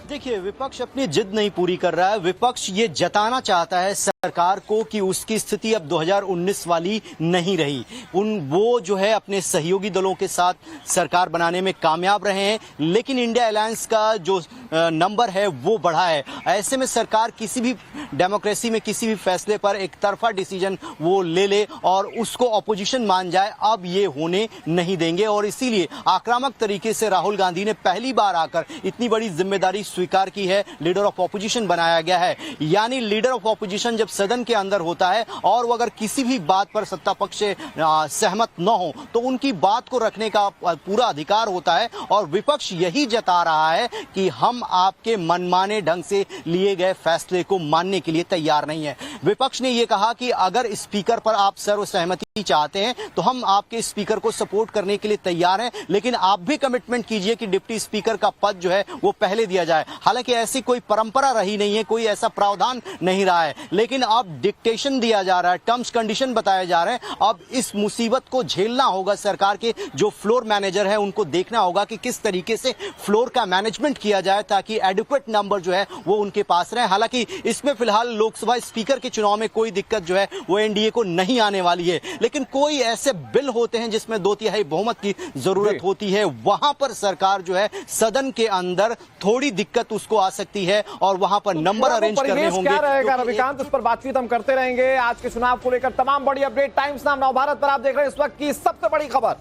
[SPEAKER 5] देखिए, विपक्ष अपनी जिद नहीं पूरी कर रहा है। विपक्ष ये जताना चाहता है सरकार को कि उसकी स्थिति अब 2019 वाली नहीं रही। वो जो है अपने सहयोगी दलों के साथ सरकार बनाने में कामयाब रहे हैं, लेकिन इंडिया अलायंस का जो नंबर है वो बढ़ा है। ऐसे में सरकार किसी भी डेमोक्रेसी में किसी भी फैसले पर एक तरफा डिसीजन वो ले और उसको अपोजिशन मान जाए, अब ये होने नहीं देंगे। और इसीलिए आक्रामक तरीके से राहुल गांधी ने पहली बार आकर इतनी बड़ी जिम्मेदारी स्वीकार की है। लीडर ऑफ ऑपोजिशन बनाया गया है, यानी लीडर ऑफ ऑपोजिशन जब सदन के अंदर होता है और वो अगर किसी भी बात पर सत्ता पक्ष से सहमत न हो तो उनकी बात को रखने का पूरा अधिकार होता है। और विपक्ष यही जता रहा है कि हम आपके मनमाने ढंग से लिए गए फैसले को मानने के लिए तैयार नहीं है। विपक्ष ने यह कहा कि अगर स्पीकर पर आप सर्वसहमति चाहते हैं तो हम आपके स्पीकर को सपोर्ट करने के लिए तैयार हैं, लेकिन आप भी कमिटमेंट कीजिए कि डिप्टी स्पीकर का पद जो है वो पहले दिया जाए। हालांकि ऐसी कोई परंपरा रही नहीं है, कोई ऐसा प्रावधान नहीं रहा है, लेकिन अब डिक्टेशन दिया जा रहा है, टर्म्स कंडीशन बताए जा रहे हैं। अब इस मुसीबत को झेलना होगा सरकार के जो फ्लोर मैनेजर है, उनको देखना होगा कि किस तरीके से फ्लोर का मैनेजमेंट किया जाए ताकि एडिक्वेट नंबर जो है वो उनके पास रहे। हालांकि इसमें फिलहाल लोकसभा स्पीकर के चुनाव में कोई दिक्कत जो है वो एनडीए को नहीं आने वाली है, लेकिन कोई ऐसे बिल होते हैं जिसमें 2/3 बहुमत की जरूरत होती है, वहां पर सरकार जो है सदन के अंदर थोड़ी दिक्कत उसको आ सकती है और वहां पर नंबर अरेंज करने होंगे।
[SPEAKER 18] क्या रहेगा रविकांत, उस पर बातचीत हम करते रहेंगे। आज के चुनाव को लेकर तमाम बड़ी अपडेट टाइम्स नाम नवभारत पर आप देख रहे हैं इस वक्त की सबसे बड़ी खबर।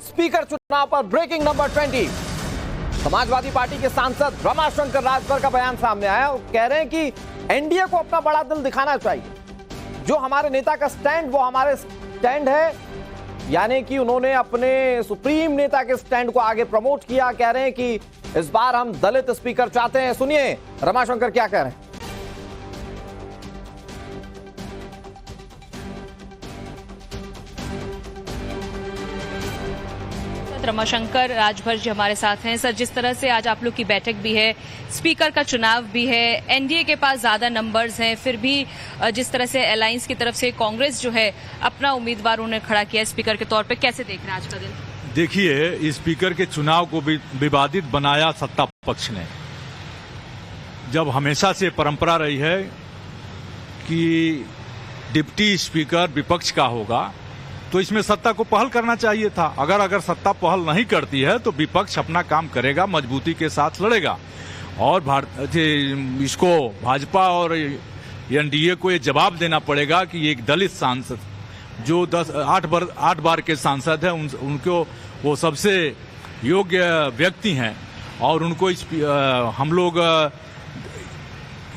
[SPEAKER 18] स्पीकर चुनाव पर ब्रेकिंग नंबर 20। समाजवादी पार्टी के सांसद रमाशंकर राजभर का बयान सामने आया। वो कह रहे हैं कि एनडीए को अपना बड़ा दिल दिखाना चाहिए। जो हमारे नेता का स्टैंड वो हमारे स्टैंड है, यानी कि उन्होंने अपने सुप्रीम नेता के स्टैंड को आगे प्रमोट किया। कह रहे हैं कि इस बार हम दलित स्पीकर चाहते हैं। सुनिए रमाशंकर क्या कह रहे हैं।
[SPEAKER 10] रमाशंकर राजभर जी हमारे साथ हैं। सर, जिस तरह से आज आप लोग की बैठक भी है, स्पीकर का चुनाव भी है, एनडीए के पास ज्यादा नंबर्स हैं, फिर भी जिस तरह से अलायंस की तरफ से कांग्रेस जो है अपना उम्मीदवार उन्हें खड़ा किया स्पीकर के तौर पे, कैसे देख रहे हैं आज का दिन?
[SPEAKER 19] देखिए, स्पीकर के चुनाव को भी विवादित बनाया सत्ता पक्ष ने। जब हमेशा से परंपरा रही है कि डिप्टी स्पीकर विपक्ष का होगा तो इसमें सत्ता को पहल करना चाहिए था। अगर सत्ता पहल नहीं करती है तो विपक्ष अपना काम करेगा, मजबूती के साथ लड़ेगा। और इसको भाजपा और एनडीए को ये जवाब देना पड़ेगा कि एक दलित सांसद जो 8 बार के सांसद हैं, उनको वो सबसे योग्य व्यक्ति हैं और उनको हम लोग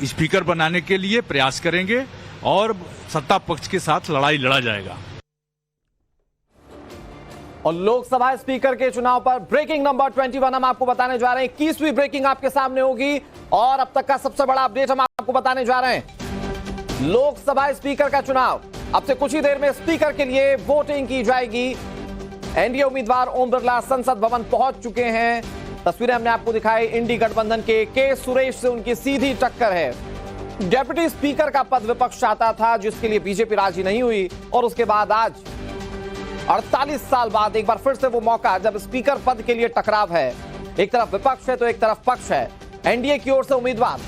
[SPEAKER 19] स्पीकर बनाने के लिए प्रयास करेंगे और सत्ता पक्ष के साथ लड़ाई लड़ा जाएगा।
[SPEAKER 18] और लोकसभा स्पीकर के चुनाव पर ब्रेकिंग नंबर 21 हम आपको बताने जा रहे हैं। 21वीं ब्रेकिंग आपके सामने होगी और अब तक का सबसे बड़ा अपडेट हम आपको बताने जा रहे हैं। लोकसभा स्पीकर का चुनाव, अब से कुछ ही देर में स्पीकर के लिए वोटिंग की जाएगी। एनडीए उम्मीदवार ओम बिरला संसद भवन पहुंच चुके हैं। तस्वीरें हमने आपको दिखाई। इंडी गठबंधन के सुरेश से उनकी सीधी टक्कर है। डेप्यूटी स्पीकर का पद विपक्ष चाहता था, जिसके लिए बीजेपी राजी नहीं हुई और उसके बाद आज 48 साल बाद एक बार फिर से वो मौका जब स्पीकर पद के लिए टकराव है। एक तरफ विपक्ष है तो एक तरफ पक्ष है। एनडीए की ओर से उम्मीदवार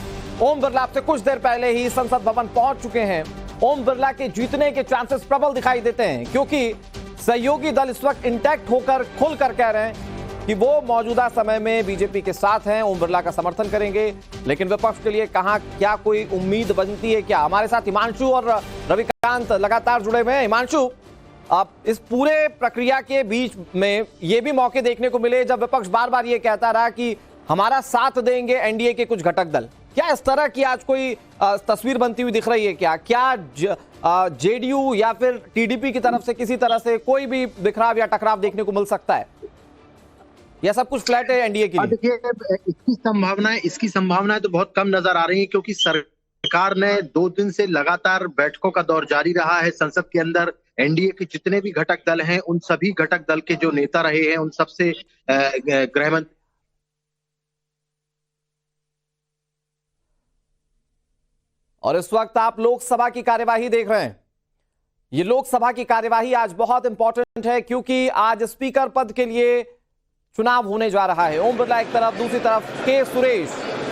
[SPEAKER 18] ओम बिरला से कुछ देर पहले ही संसद भवन पहुंच चुके हैं। ओम बिरला के जीतने के चांसेस प्रबल दिखाई देते हैं, क्योंकि सहयोगी दल इस वक्त इंटैक्ट होकर खुलकर कह रहे हैं कि वो मौजूदा समय में बीजेपी के साथ हैं, ओम बिरला का समर्थन करेंगे, लेकिन विपक्ष के लिए कहां क्या कोई उम्मीद बनती है क्या? हमारे साथ हिमांशु और रविकांत लगातार जुड़े हुए हैं। हिमांशु, आप इस पूरे प्रक्रिया के बीच में ये भी मौके देखने को मिले जब विपक्ष बार बार ये कहता रहा कि हमारा साथ देंगे एनडीए के कुछ घटक दल। क्या इस तरह की आज कोई तस्वीर बनती हुई दिख रही है क्या जेडीयू या फिर टीडीपी की तरफ से किसी तरह से कोई भी बिखराव या टकराव देखने को मिल सकता है, या सब कुछ फ्लैट है एनडीए के लिए?
[SPEAKER 6] देखिए, इसकी संभावनाएं तो बहुत कम नजर आ रही है, क्योंकि सरकार ने 2 दिन से लगातार बैठकों का दौर जारी रहा है। संसद के अंदर एनडीए के जितने भी घटक दल हैं, उन सभी घटक दल के जो नेता रहे हैं, उन सबसे गृहमंत्री
[SPEAKER 18] और इस वक्त आप लोकसभा की कार्यवाही देख रहे हैं। ये लोकसभा की कार्यवाही आज बहुत इंपॉर्टेंट है, क्योंकि आज स्पीकर पद के लिए चुनाव होने जा रहा है। ओम बिरला एक तरफ, दूसरी तरफ के सुरेश,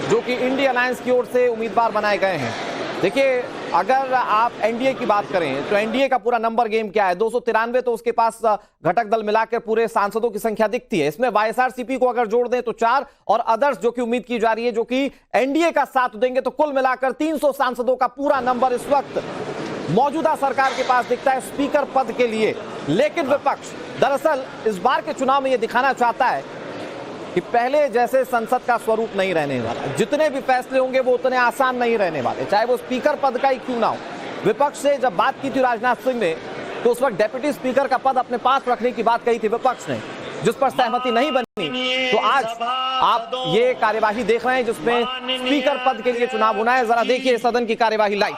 [SPEAKER 18] जो कि इंडिया अलायंस की ओर से उम्मीदवार बनाए गए हैं। देखिए, अगर आप एनडीए की बात करें तो एनडीए का पूरा नंबर गेम क्या है? 293 तो उसके पास घटक दल मिलाकर पूरे सांसदों की संख्या दिखती है। इसमें वाईएसआरसीपी को अगर जोड़ दें तो 4 और अदर्स जो कि उम्मीद की जा रही है, जो कि एनडीए का साथ देंगे, तो कुल मिलाकर 300 सांसदों का पूरा नंबर इस वक्त मौजूदा सरकार के पास दिखता है स्पीकर पद के लिए। लेकिन विपक्ष दरअसल इस बार के चुनाव में यह दिखाना चाहता है कि पहले जैसे संसद का स्वरूप नहीं रहने वाला, जितने भी फैसले होंगे वो उतने आसान नहीं रहने वाले, चाहे वो स्पीकर पद का ही क्यों ना हो। विपक्ष से जब बात की थी राजनाथ सिंह ने, तो उस वक्त डेप्यूटी स्पीकर का पद अपने पास रखने की बात कही थी विपक्ष ने, जिस पर सहमति नहीं बनी। तो आज आप ये कार्यवाही देख रहे हैं जिसमें स्पीकर पद के लिए चुनाव होना है। जरा देखिए सदन की कार्यवाही live.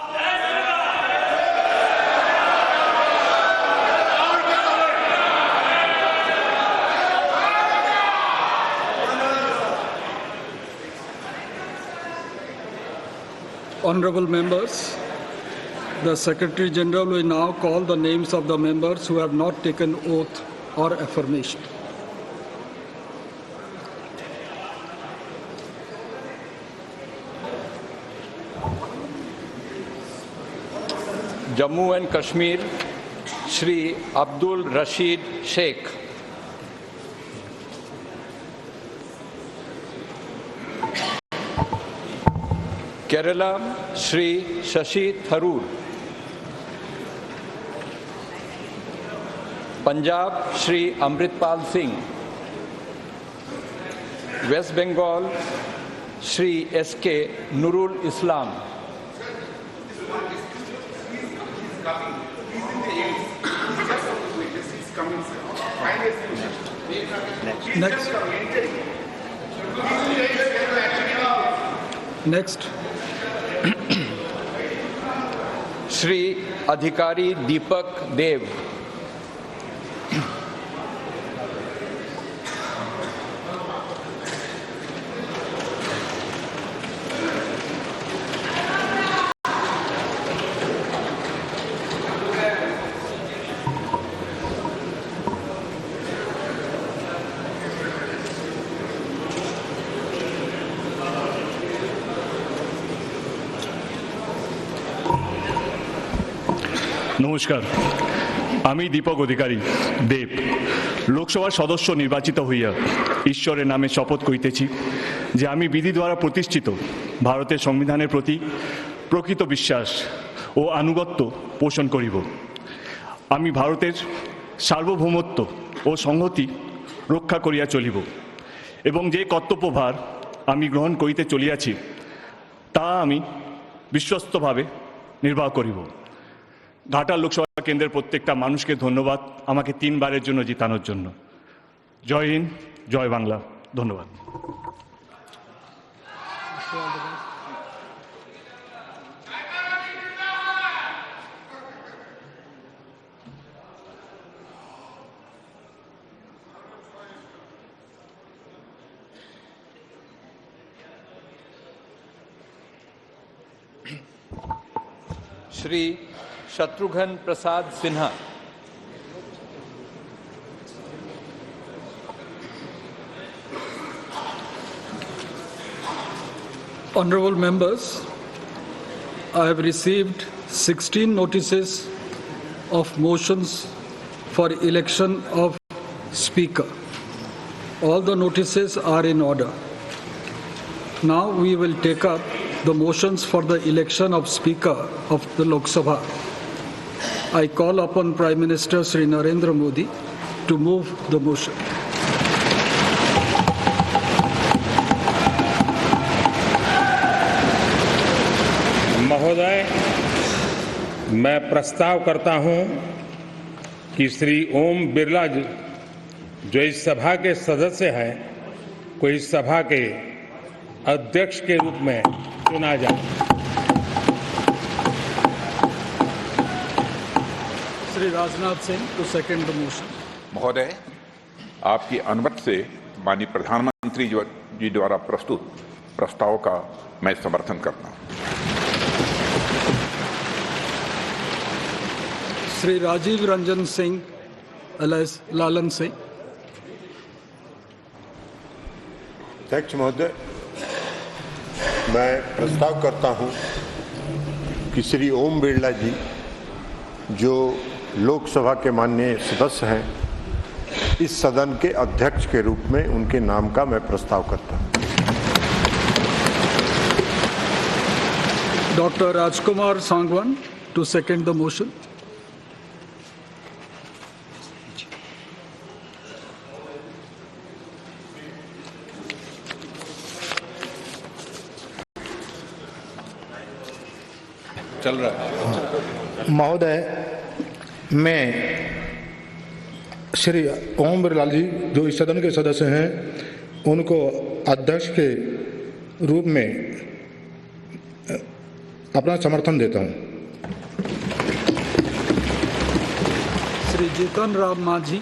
[SPEAKER 20] Honorable members, the Secretary General will now call the names of the members who have not taken oath or affirmation.
[SPEAKER 21] Jammu and Kashmir, Shri Abdul Rashid Sheikh. Kerala, Shri Shashi Tharoor. Punjab, Shri Amritpal Singh. West Bengal, Shri S.K. Nurul Islam.
[SPEAKER 20] Next.
[SPEAKER 21] Shri अधिकारी दीपक देव।
[SPEAKER 22] নমস্কার, আমি দীপক অধিকারী দেব লোকসভার সদস্য নির্বাচিত হইয়া ঈশ্বরের নামে শপথ করিতেছি যে আমি বিধি দ্বারা প্রতিষ্ঠিত ভারতের সংবিধানের প্রতি প্রকৃত বিশ্বাস ও আনুগত্য পোষণ করিব। আমি ভারতের সার্বভৌমত্ব ও সংহতি রক্ষা করিয়া চলিব এবং যে কর্তব্যভার আমি গ্রহণ করিতে চলিয়াছি তা আমি বিশ্বস্তভাবে নির্বাহ করিব। ঘাটাল লোকসভা কেন্দ্রের প্রত্যেকটা মানুষকে ধন্যবাদ আমাকে 3 বারের জন্য জিতানোর জন্য। জয় হিন্দ, জয় বাংলা। ধন্যবাদ।
[SPEAKER 21] Shri Shatrughan Prasad Sinha.
[SPEAKER 20] Honorable members, I have received 16 notices of motions for election of Speaker. All the notices are in order. Now we will take up the motions for the election of Speaker of the Lok Sabha. I call upon Prime Minister Shri Narendra Modi to move the motion.
[SPEAKER 3] महोदय, मैं प्रस्ताव करता हूं कि श्री ओम बिरला जी, जो इस सभा के सदस्य हैं, को इस सभा के अध्यक्ष के रूप में चुना जाए।
[SPEAKER 20] Shri Rajnath Singh to second the motion.
[SPEAKER 4] महोदय, आपकी अनुमति से माननीय प्रधानमंत्री जी द्वारा प्रस्तुत प्रस्ताव का मैं समर्थन करता हूं।
[SPEAKER 20] श्री राजीव रंजन सिंह एलएस लालन सिंह।
[SPEAKER 23] अध्यक्ष महोदय, मैं प्रस्ताव करता हूं कि श्री ओम बिरला जी, जो लोकसभा के माननीय सदस्य हैं, इस सदन के अध्यक्ष के रूप में उनके नाम का मैं प्रस्ताव करता हूं।
[SPEAKER 20] Doctor Rajkumar Sangwan to second the motion.
[SPEAKER 4] चल रहा है।
[SPEAKER 24] महोदय, मैं श्री ओम बिरला जी, जो इस सदन के सदस्य हैं, उनको अध्यक्ष के रूप में अपना समर्थन देता हूं।
[SPEAKER 20] श्री जीतन राम मांझी।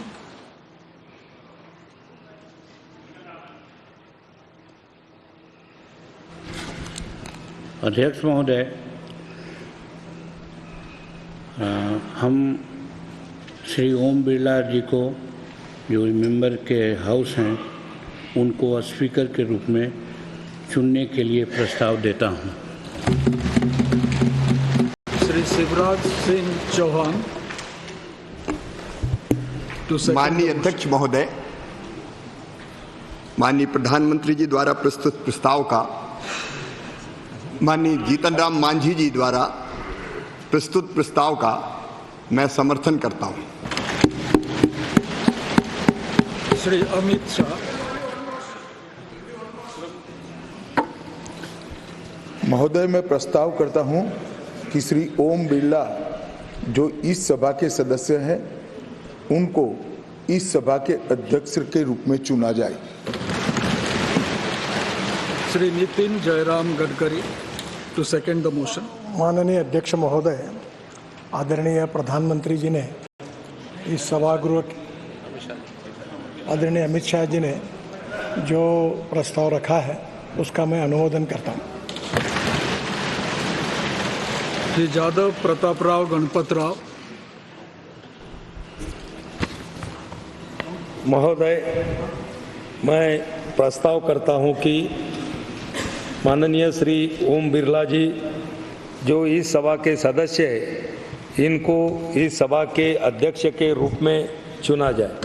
[SPEAKER 3] अध्यक्ष महोदय, हम श्री ओम बिरला जी को, जो मेंबर के हाउस हैं, उनको स्पीकर के रूप में चुनने के लिए प्रस्ताव देता हूं।
[SPEAKER 20] श्री शिवराज सिंह चौहान।
[SPEAKER 25] माननीय अध्यक्ष महोदय, माननीय प्रधानमंत्री जी द्वारा प्रस्तुत प्रस्ताव का माननीय जीतन राम मांझी जी द्वारा प्रस्तुत प्रस्ताव का मैं समर्थन करता हूं।
[SPEAKER 20] श्री अमित शाह।
[SPEAKER 24] महोदय, मैं प्रस्ताव करता हूं कि श्री ओम बिरला, जो इस सभा के सदस्य हैं, उनको इस सभा के अध्यक्ष के रूप में चुना जाए।
[SPEAKER 20] Shri Nitin Jairam Gadkari to second the motion.
[SPEAKER 26] माननीय अध्यक्ष महोदय, आदरणीय प्रधानमंत्री जी ने इस सभागृह, आदरणीय अमित शाह जी ने जो प्रस्ताव रखा है, उसका मैं अनुमोदन करता हूं।
[SPEAKER 20] श्री जादव प्रताप राव गणपत राव।
[SPEAKER 3] महोदय, मैं प्रस्ताव करता हूं कि माननीय श्री ओम बिरला जी, जो इस सभा के सदस्य हैं, इनको इस सभा के अध्यक्ष के रूप में चुना जाए।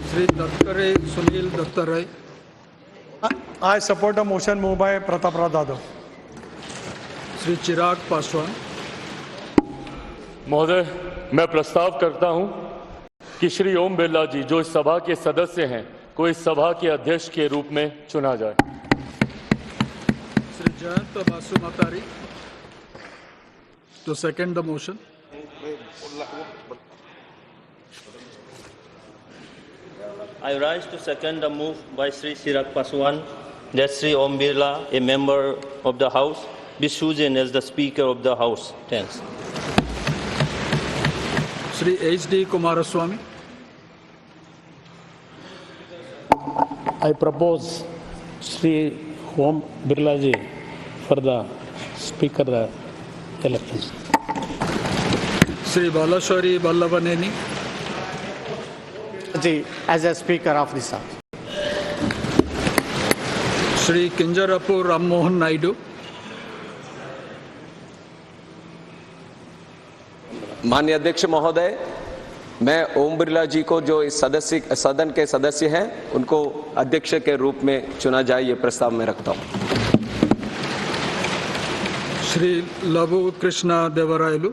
[SPEAKER 20] Shri Dattare Sunil Dattare.
[SPEAKER 26] I support a motion moved by Pratap Rao Dadhav.
[SPEAKER 20] Shri Chirag Paswan.
[SPEAKER 3] महोदय, मैं प्रस्ताव करता हूं कि श्री ओम बिरला जी, जो इस सभा के सदस्य हैं, को इस सभा के अध्यक्ष के रूप में चुना जाए।
[SPEAKER 20] Shri Jayant Basumatary to second the motion.
[SPEAKER 27] I rise to second the move by Sri Chirag Paswan that Sri Om Birla, a member of the House, be chosen as the Speaker of the House. Thanks.
[SPEAKER 20] Sri H.D. Kumaraswamy.
[SPEAKER 28] I propose Sri Om Birla ji for the Speaker election.
[SPEAKER 20] Sri Balashwari Ballavaneni.
[SPEAKER 26] As a Speaker of this House.
[SPEAKER 20] Sri Kinjarapu Ram Mohan Naidu.
[SPEAKER 29] माननीय अध्यक्ष महोदय,
[SPEAKER 21] मैं ओम बिरला जी को जो इस सदन के सदस्य हैं उनको अध्यक्ष के रूप में चुना जाए, ये प्रस्ताव मैं रखता हूँ।
[SPEAKER 20] श्री लघु Krishna Devarayalu.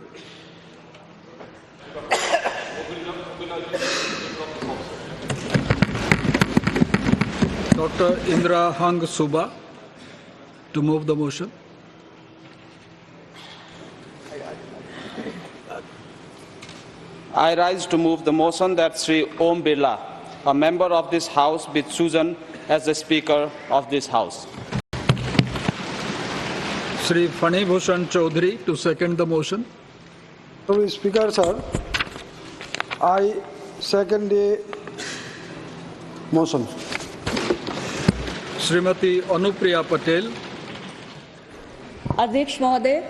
[SPEAKER 20] Dr. Indra Hang Suba to move the motion.
[SPEAKER 2] I rise to move the motion that Sri Om Birla, a member of this House, be chosen as the Speaker of this House.
[SPEAKER 20] Shri Fani Bhushan Chaudhary to second the motion.
[SPEAKER 7] Speaker, sir, I second the motion.
[SPEAKER 20] Shrimati Anupriya Patel.
[SPEAKER 8] अध्यक्ष महोदय,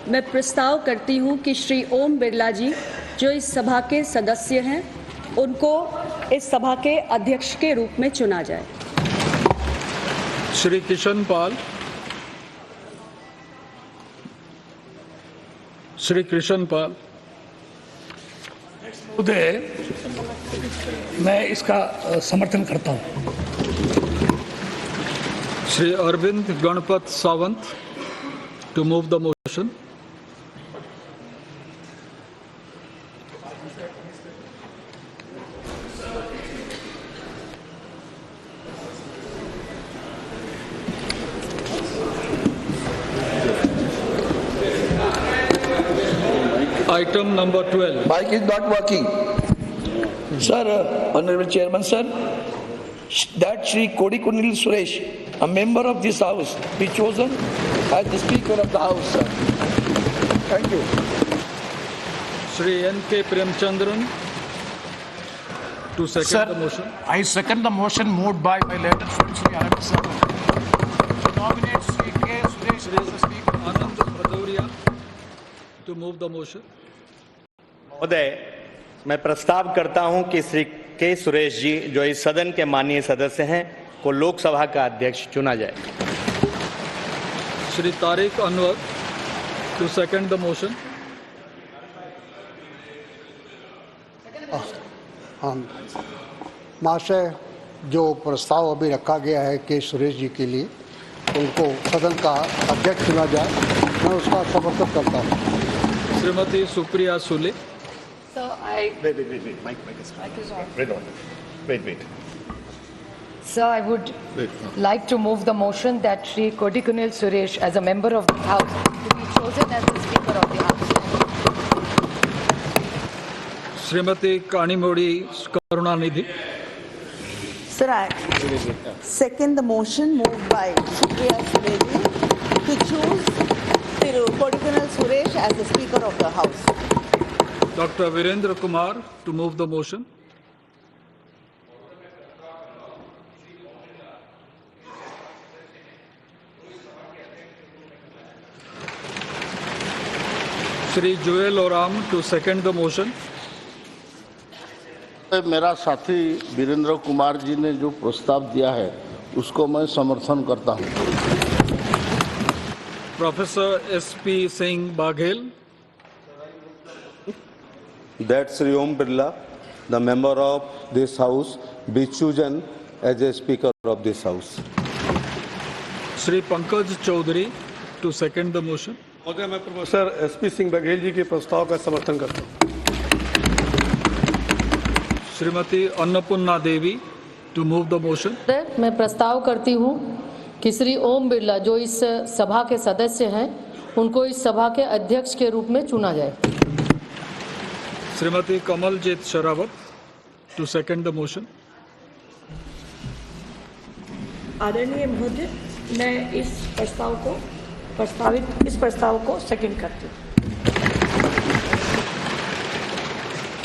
[SPEAKER 8] मैं प्रस्ताव करती हूं कि श्री ओम बिरला जी जो इस सभा के सदस्य हैं उनको इस सभा के अध्यक्ष के रूप में चुना जाए।
[SPEAKER 20] श्री किशन पाल। श्री कृष्ण पाल।
[SPEAKER 28] मैं इसका समर्थन करता हूं।
[SPEAKER 20] Shri Arvind Ganpat Sawant to move the motion. Item number 12.
[SPEAKER 28] Mic is not working. Sir, Honorable Chairman, sir, that Shri Kodikunil Suresh, a member of this House, be chosen as the Speaker of the House, sir. Thank you.
[SPEAKER 20] Shri N.K. Premchandran to second the motion.
[SPEAKER 28] I second the motion moved by my letter friend Shri Anand Sir. To nominate Shri K. Suresh as the Speaker.
[SPEAKER 20] Anand Bhadauria to move the motion.
[SPEAKER 9] महोदय, मैं प्रस्ताव करता हूं कि श्री के सुरेश जी जो इस सदन के माननीय सदस्य हैं को लोकसभा का अध्यक्ष चुना जाए।
[SPEAKER 20] Shri Tariq Anwar to second the motion.
[SPEAKER 7] महाशय, जो प्रस्ताव अभी रखा गया है के सुरेश जी के लिए, उनको सदन का अध्यक्ष चुना जाए, मैं उसका समर्थन करता हूँ।
[SPEAKER 20] Shrimati Supriya Sule.
[SPEAKER 8] So I
[SPEAKER 28] Wait.
[SPEAKER 8] So I would like to move the motion that Shri Kodikunil Suresh, as a member of the House, to be chosen as the Speaker of the House.
[SPEAKER 20] Shrimati कानीमोड़ी Karunanidhi.
[SPEAKER 11] Sir, I second the motion moved by Supriya Suresh to choose Kodikunil Suresh as the Speaker of the House.
[SPEAKER 20] Dr. Virendra Kumar to move the motion. Shri Joel Oram to second the motion.
[SPEAKER 12] मेरा साथी वीरेंद्र कुमार जी ने जो प्रस्ताव दिया है उसको मैं समर्थन करता हूं।
[SPEAKER 20] Professor S.P. Singh Baghel.
[SPEAKER 13] That Sri Om Birla, the member of this House, be chosen as a Speaker of this House.
[SPEAKER 20] Shri Pankaj Chaudhary to second the motion.
[SPEAKER 7] महोदय, मैं प्रोफेसर S.P. सिंह बघेल जी के प्रस्ताव का समर्थन करता हूँ।
[SPEAKER 20] श्रीमती अन्नपूर्णा देवी to move the motion.
[SPEAKER 8] मैं प्रस्ताव करती हूं कि श्री ओम बिरला जो इस सभा के सदस्य हैं उनको इस सभा के अध्यक्ष के रूप में चुना जाए।
[SPEAKER 20] Shrimati Kamaljeet Sherawat to second the motion.
[SPEAKER 8] आदरणीय महोदय, मैं इस प्रस्ताव को सेकंड करती हूँ।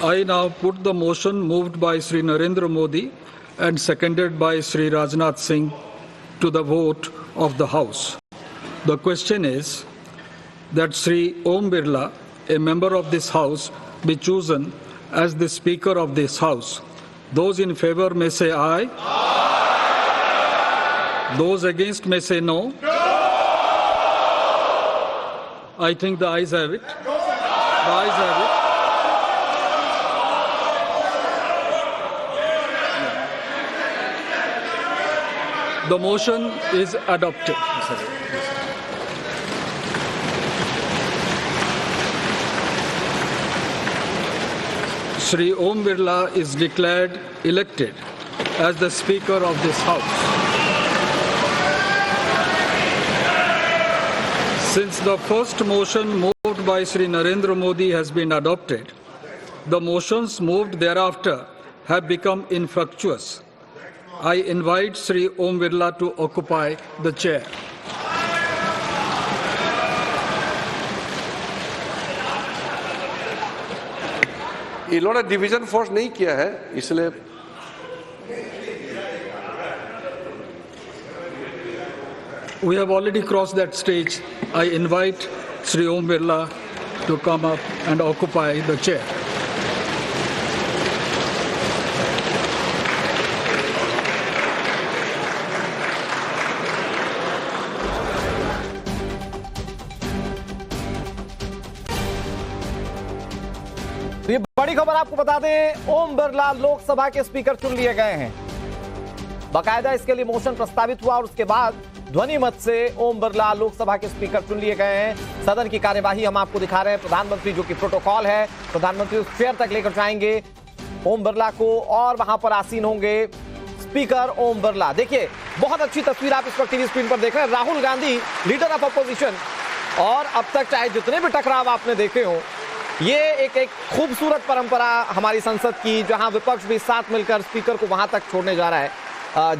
[SPEAKER 20] I now put the motion moved by Sri Narendra Modi and seconded by Sri Rajnath Singh to the vote of the House. The question is that Sri Om Birla, a member of this House, be chosen as the Speaker of this House. Those in favor may say aye. Aye. Those against may say no. No. I think the ayes have it. The ayes have it. The motion is adopted. Shri Om Birla is declared elected as the Speaker of this House. Since the first motion moved by Shri Narendra Modi has been adopted, the motions moved thereafter have become infructuous. I invite Shri Om Birla to occupy the chair.
[SPEAKER 13] इन्होंने division force नहीं किया है, इसलिए
[SPEAKER 20] We have already crossed that stage. I invite Shri Om Birla to come up and occupy the chair.
[SPEAKER 18] ये बड़ी खबर आपको बता दें, ओम बिरला लोकसभा के स्पीकर चुन लिए गए हैं। बाकायदा इसके लिए मोशन प्रस्तावित हुआ और उसके बाद ध्वनि मत से ओम बिरला लोकसभा के स्पीकर चुन लिए गए हैं। सदन की कार्यवाही हम आपको दिखा रहे हैं। प्रधानमंत्री, जो कि प्रोटोकॉल है, प्रधानमंत्री उस चेयर तक लेकर जाएंगे ओम बिरला को और वहां पर आसीन होंगे स्पीकर ओम बिरला। देखिए, बहुत अच्छी तस्वीर आप इस वक्त टीवी स्क्रीन पर देख रहे हैं। Rahul Gandhi, leader of opposition, और अब तक चाहे जितने भी टकराव आपने देखे हो, ये एक खूबसूरत परंपरा हमारी संसद की, जहां विपक्ष भी साथ मिलकर स्पीकर को वहां तक छोड़ने जा रहा है।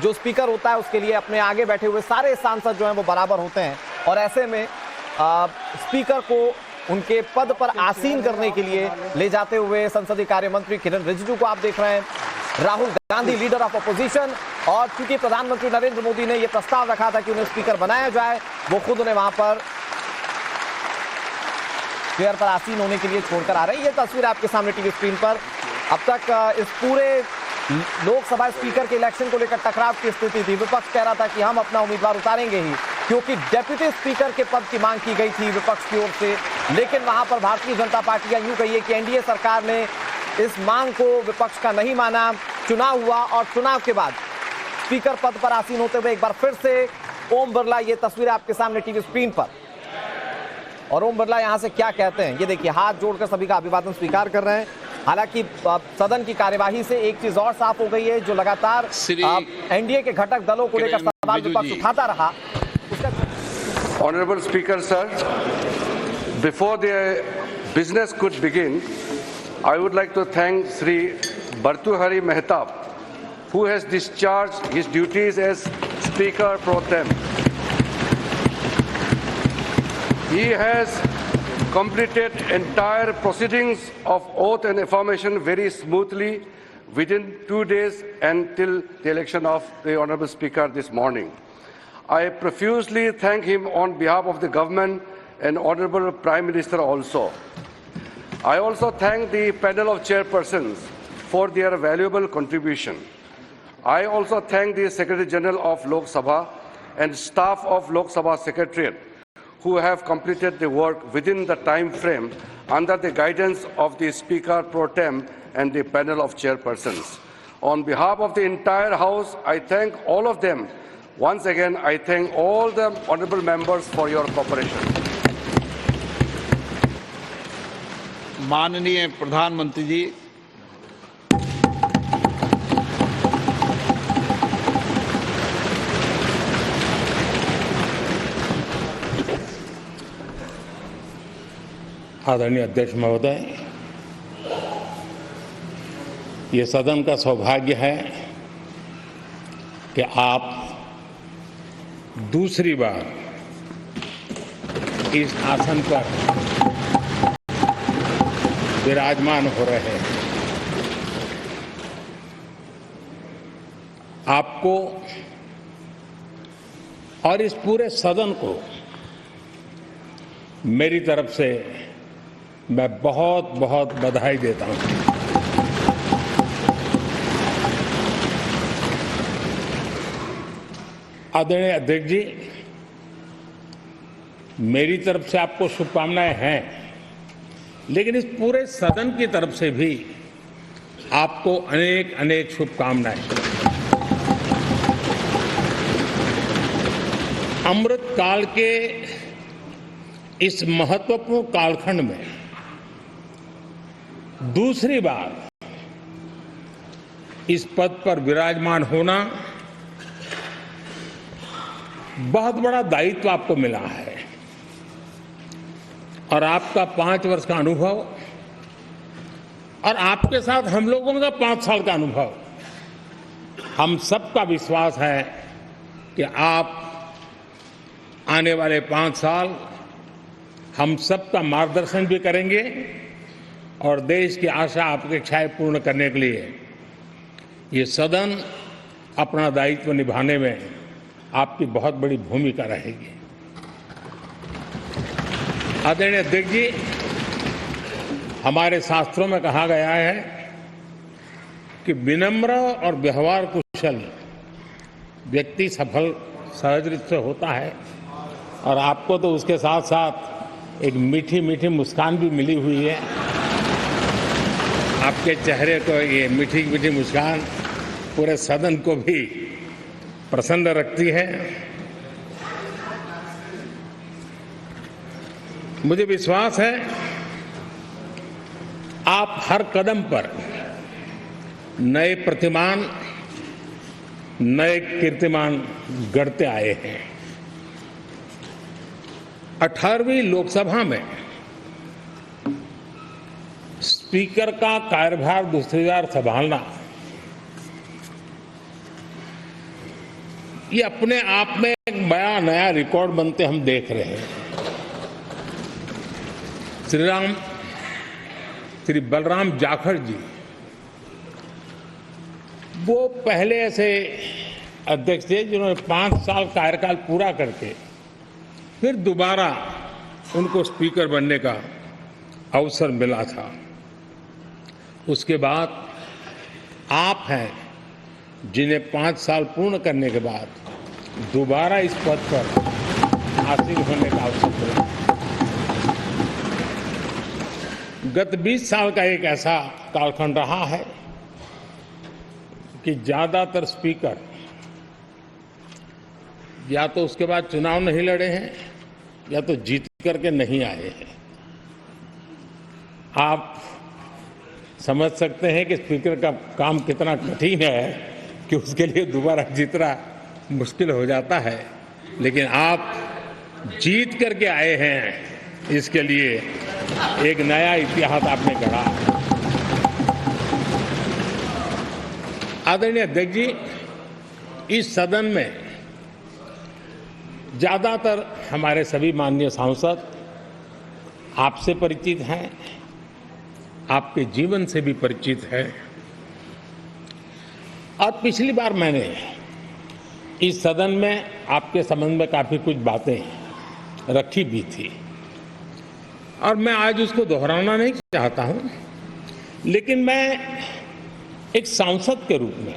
[SPEAKER 18] जो स्पीकर होता है उसके लिए अपने आगे बैठे हुए सारे सांसद जो हैं वो बराबर होते हैं, और ऐसे में स्पीकर को उनके पद पर आसीन करने के लिए ले जाते हुए संसदीय कार्य मंत्री किरण रिजिजू को आप देख रहे हैं, Rahul Gandhi, leader of opposition. और चूंकि प्रधानमंत्री नरेंद्र मोदी ने यह प्रस्ताव रखा था कि उन्हें स्पीकर बनाया जाए, वो खुद उन्हें वहां पर चेयर पर आसीन होने के लिए छोड़कर आ रहे हैं। ये तस्वीर आपके सामने टीवी स्क्रीन पर। अब तक इस पूरे लोकसभा स्पीकर के इलेक्शन को लेकर टकराव की स्थिति थी। विपक्ष कह रहा था कि हम अपना उम्मीदवार उतारेंगे ही, क्योंकि डेप्यूटी स्पीकर के पद की मांग की गई थी विपक्ष की ओर से। लेकिन वहां पर भारतीय जनता पार्टी, या यूं कहिए कि एनडीए सरकार ने इस मांग को विपक्ष का नहीं माना। चुनाव हुआ और चुनाव के बाद स्पीकर पद पर आसीन होते हुए एक बार फिर से ओम बिरला, ये तस्वीर आपके सामने टीवी स्क्रीन पर। और ओम बिरला यहां से क्या कहते हैं, ये देखिए, हाथ जोड़कर सभी का अभिवादन स्वीकार कर रहे हैं। हालांकि सदन की कार्यवाही से एक चीज और साफ हो गई है, जो लगातार एनडीए के घटक दलों को लेकर सवाल विपक्ष उठाता रहा।
[SPEAKER 13] Honorable Speaker, sir, before the business could begin, I would like to thank Sri Bhartruhari Mehtab, who has discharged his duties as Speaker pro tem. He has completed entire proceedings of oath and affirmation very smoothly within 2 days until the election of the Honorable Speaker this morning. I profusely thank him on behalf of the government and Honorable Prime Minister also. I also thank the panel of chairpersons for their valuable contribution. I also thank the Secretary General of Lok Sabha and staff of Lok Sabha Secretariat, who have completed the work within the time frame under the guidance of the Speaker pro tem and the panel of chairpersons. On behalf of the entire House, I thank all of them. Once again, I thank all the honourable members for your cooperation.
[SPEAKER 12] माननीय प्रधानमंत्री जी,
[SPEAKER 3] आदरणीय अध्यक्ष महोदय, ये सदन का सौभाग्य है कि आप दूसरी बार इस आसन पर विराजमान हो रहे हैं। आपको और इस पूरे सदन को मेरी तरफ से मैं बहुत बहुत बधाई देता हूं। आदरणीय अध्यक्ष जी, मेरी तरफ से आपको शुभकामनाएं हैं, लेकिन इस पूरे सदन की तरफ से भी आपको अनेक अनेक शुभकामनाएं।
[SPEAKER 1] अमृत काल के इस महत्वपूर्ण कालखंड में दूसरी बार इस पद पर विराजमान होना बहुत बड़ा दायित्व आपको मिला है और आपका 5 वर्ष का अनुभव और आपके साथ हम लोगों का 5 साल का अनुभव, हम सबका विश्वास है कि आप आने वाले 5 साल हम सबका मार्गदर्शन भी करेंगे और देश की आशा अपेक्षाएं पूर्ण करने के लिए ये सदन अपना दायित्व निभाने में आपकी बहुत बड़ी भूमिका रहेगी। आदरणीय अध्यक्ष जी, हमारे शास्त्रों में कहा गया है कि विनम्र और व्यवहार कुशल व्यक्ति सफल सहज रूप से होता है और आपको तो उसके साथ साथ एक मीठी मीठी मुस्कान भी मिली हुई है। आपके चेहरे को ये मीठी मीठी मुस्कान पूरे सदन को भी प्रसन्न रखती है। मुझे विश्वास है आप हर कदम पर नए प्रतिमान, नए कीर्तिमान गढ़ते आए हैं। 18वीं लोकसभा में स्पीकर का कार्यभार दूसरी बार संभालना ये अपने आप में एक बड़ा नया रिकॉर्ड बनते हम देख रहे हैं। श्री बलराम जाखड़ जी वो पहले ऐसे अध्यक्ष थे जिन्होंने 5 साल कार्यकाल पूरा करके फिर दोबारा उनको स्पीकर बनने का अवसर मिला था। उसके बाद आप हैं जिन्हें 5 साल पूर्ण करने के बाद दोबारा इस पद पर आसीन होने का अवसर मिला। गत 20 साल का एक ऐसा कालखंड रहा है कि ज्यादातर स्पीकर या तो उसके बाद चुनाव नहीं लड़े हैं या तो जीत करके नहीं आए हैं। आप समझ सकते हैं कि स्पीकर का काम कितना कठिन है कि उसके लिए दोबारा जीतना मुश्किल हो जाता है, लेकिन आप जीत करके आए हैं, इसके लिए एक नया इतिहास आपने गढ़ा। आदरणीय अध्यक्ष जी, इस सदन में ज्यादातर हमारे सभी माननीय सांसद आपसे परिचित हैं, आपके जीवन से भी परिचित है और पिछली बार मैंने इस सदन में आपके संबंध में काफी कुछ बातें रखी भी थी और मैं आज उसको दोहराना नहीं चाहता हूं, लेकिन मैं एक सांसद के रूप में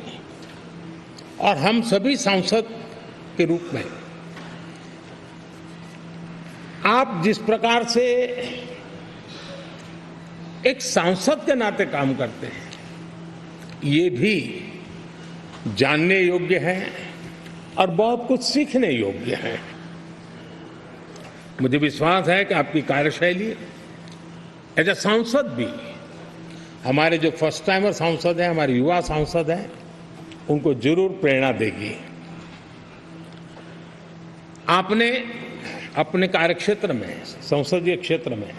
[SPEAKER 1] और हम सभी सांसद के रूप में आप जिस प्रकार से एक सांसद के नाते काम करते हैं ये भी जानने योग्य है और बहुत कुछ सीखने योग्य है। मुझे विश्वास है कि आपकी कार्यशैली एज ए सांसद भी हमारे जो फर्स्ट टाइमर सांसद हैं, हमारे युवा सांसद हैं, उनको जरूर प्रेरणा देगी। आपने अपने कार्यक्षेत्र में, संसदीय क्षेत्र में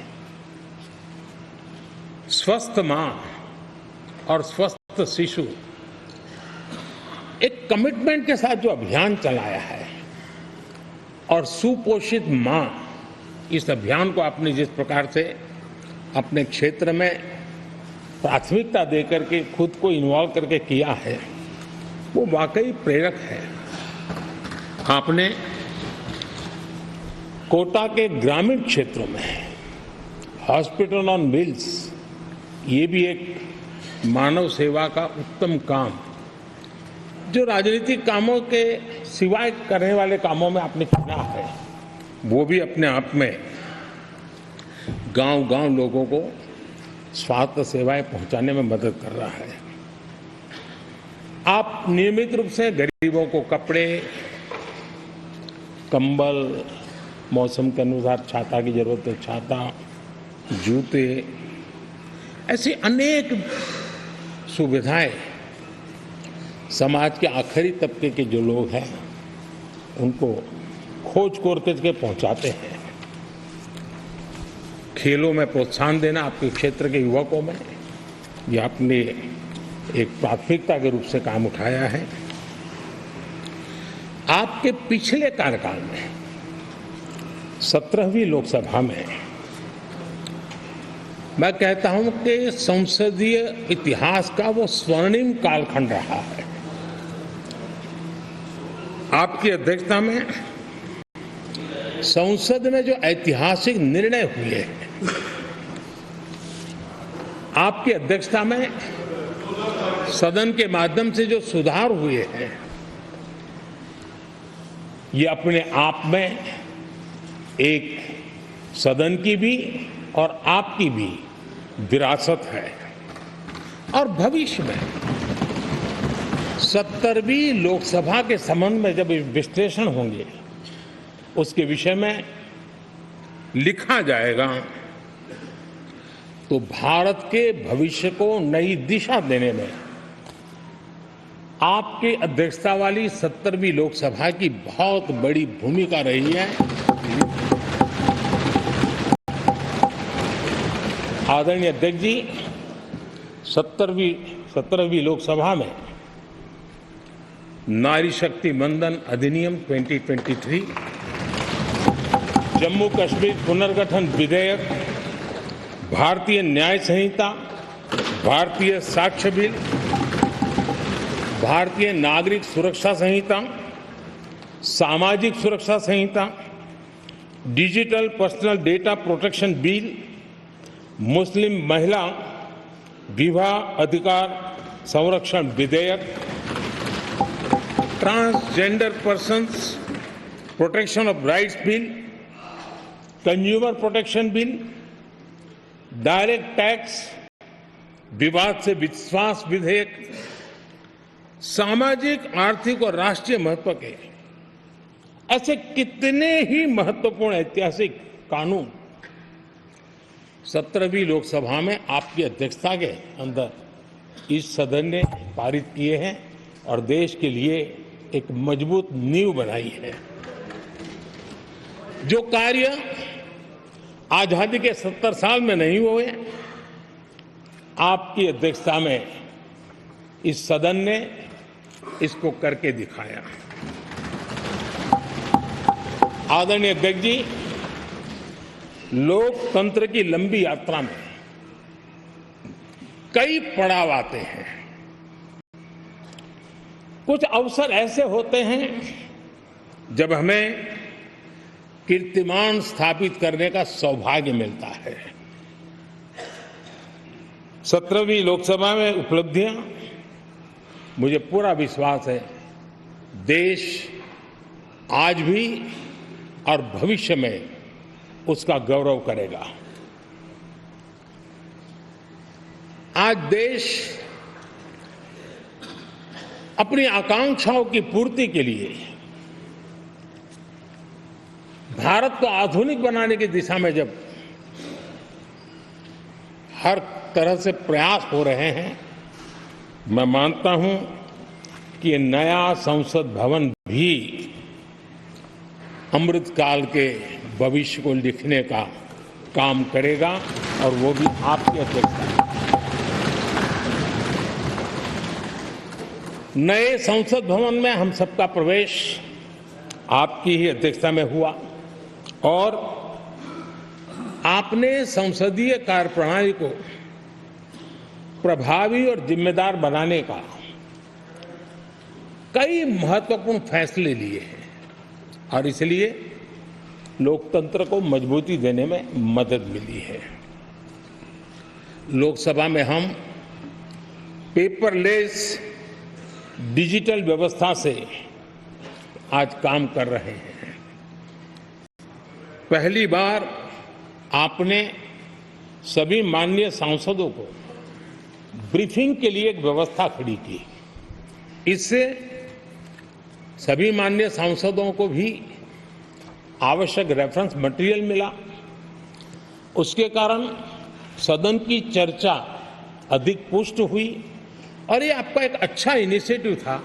[SPEAKER 1] स्वस्थ मां और स्वस्थ शिशु एक कमिटमेंट के साथ जो अभियान चलाया है और सुपोषित मां, इस अभियान को आपने जिस प्रकार से अपने क्षेत्र में प्राथमिकता देकर के खुद को इन्वॉल्व करके किया है, वो वाकई प्रेरक है। आपने कोटा के ग्रामीण क्षेत्रों में हॉस्पिटल ऑन व्हील्स, ये भी एक मानव सेवा का उत्तम काम जो राजनीतिक कामों के सिवाय करने वाले कामों में आपने चुना है, वो भी अपने आप में गांव-गांव लोगों को स्वास्थ्य सेवाएं पहुंचाने में मदद कर रहा है। आप नियमित रूप से गरीबों को कपड़े, कंबल, मौसम के अनुसार छाता की जरूरत है छाता, जूते, ऐसी अनेक सुविधाएं समाज के आखिरी तबके के जो लोग हैं उनको खोज करके पहुंचाते हैं। खेलों में प्रोत्साहन देना आपके क्षेत्र के युवकों में ये आपने एक प्राथमिकता के रूप से काम उठाया है। आपके पिछले कार्यकाल में 17वीं लोकसभा में मैं कहता हूं कि संसदीय इतिहास का वो स्वर्णिम कालखंड रहा है। आपकी अध्यक्षता में संसद में जो ऐतिहासिक निर्णय हुए हैं, आपकी अध्यक्षता में सदन के माध्यम से जो सुधार हुए हैं, ये अपने आप में एक सदन की भी और आपकी भी विरासत है। और भविष्य में 70वीं लोकसभा के संबंध में जब विश्लेषण होंगे, उसके विषय में लिखा जाएगा तो भारत के भविष्य को नई दिशा देने में आपकी अध्यक्षता वाली 70वीं लोकसभा की बहुत बड़ी भूमिका रही है। आदरणीय अध्यक्ष जी, 17वीं लोकसभा में नारी शक्ति वंदन अधिनियम 2023, जम्मू कश्मीर पुनर्गठन विधेयक, भारतीय न्याय संहिता, भारतीय साक्ष्य बिल, भारतीय नागरिक सुरक्षा संहिता, सामाजिक सुरक्षा संहिता, digital personal data protection bill, Muslim महिला विवाह अधिकार संरक्षण विधेयक, transgender persons protection of rights bill, consumer protection bill, direct tax, विवाद से विश्वास विधेयक, सामाजिक, आर्थिक और राष्ट्रीय महत्व के ऐसे कितने ही महत्वपूर्ण ऐतिहासिक कानून 17वीं लोकसभा में आपकी अध्यक्षता के अंदर इस सदन ने पारित किए हैं और देश के लिए एक मजबूत नींव बनाई है। जो कार्य आजादी के 70 साल में नहीं हुए, आपकी अध्यक्षता में इस सदन ने इसको करके दिखाया। आदरणीय अध्यक्ष जी, लोकतंत्र की लंबी यात्रा में कई पड़ाव आते हैं। कुछ अवसर ऐसे होते हैं जब हमें कीर्तिमान स्थापित करने का सौभाग्य मिलता है। 17वीं लोकसभा में उपलब्धियां, मुझे पूरा विश्वास है देश आज भी और भविष्य में उसका गौरव करेगा। आज देश अपनी आकांक्षाओं की पूर्ति के लिए भारत को आधुनिक बनाने की दिशा में जब हर तरह से प्रयास हो रहे हैं, मैं मानता हूं कि ये नया संसद भवन भी अमृतकाल के भविष्य को लिखने का काम करेगा और वो भी आपकी अध्यक्षता। नए संसद भवन में हम सबका प्रवेश आपकी ही अध्यक्षता में हुआ और आपने संसदीय कार्यप्रणाली को प्रभावी और जिम्मेदार बनाने का कई महत्वपूर्ण फैसले लिए हैं और इसलिए लोकतंत्र को मजबूती देने में मदद मिली है। लोकसभा में हम पेपरलेस डिजिटल व्यवस्था से आज काम कर रहे हैं। पहली बार आपने सभी माननीय सांसदों को ब्रीफिंग के लिए एक व्यवस्था खड़ी की। इससे सभी माननीय सांसदों को भी आवश्यक रेफरेंस मटेरियल मिला। उसके कारण सदन की चर्चा अधिक पुष्ट हुई और ये आपका एक अच्छा इनिशिएटिव था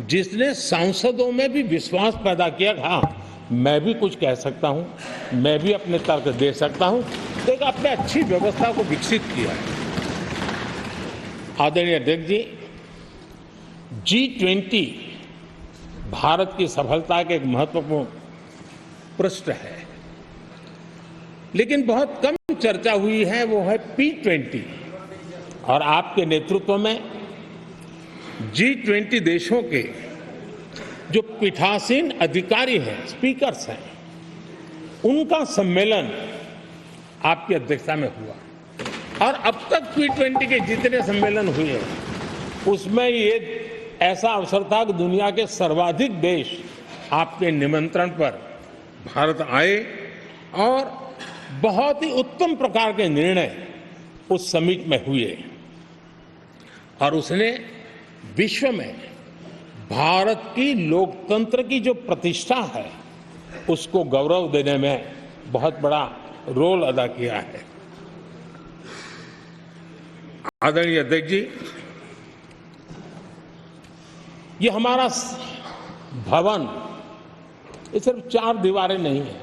[SPEAKER 1] जिसने सांसदों में भी विश्वास पैदा किया। हाँ, मैं भी कुछ कह सकता हूं, मैं भी अपने तर्क दे सकता हूं। तो एक आपने अच्छी व्यवस्था को विकसित किया है। आदरणीय अध्यक्ष जी, G20 भारत की सफलता का एक महत्वपूर्ण पृष्ठ है, लेकिन बहुत कम चर्चा हुई है, वो है P20। और आपके नेतृत्व में G20 देशों के जो पीठासीन अधिकारी हैं, स्पीकर्स हैं, उनका सम्मेलन आपकी अध्यक्षता में हुआ। और अब तक P20 के जितने सम्मेलन हुए उसमें ये ऐसा अवसर था कि दुनिया के सर्वाधिक देश आपके निमंत्रण पर भारत आए और बहुत ही उत्तम प्रकार के निर्णय उस समिट में हुए और उसने विश्व में भारत की लोकतंत्र की जो प्रतिष्ठा है उसको गौरव देने में बहुत बड़ा रोल अदा किया है। आदरणीय अध्यक्ष जी, ये हमारा भवन ये सिर्फ 4 दीवारें नहीं है।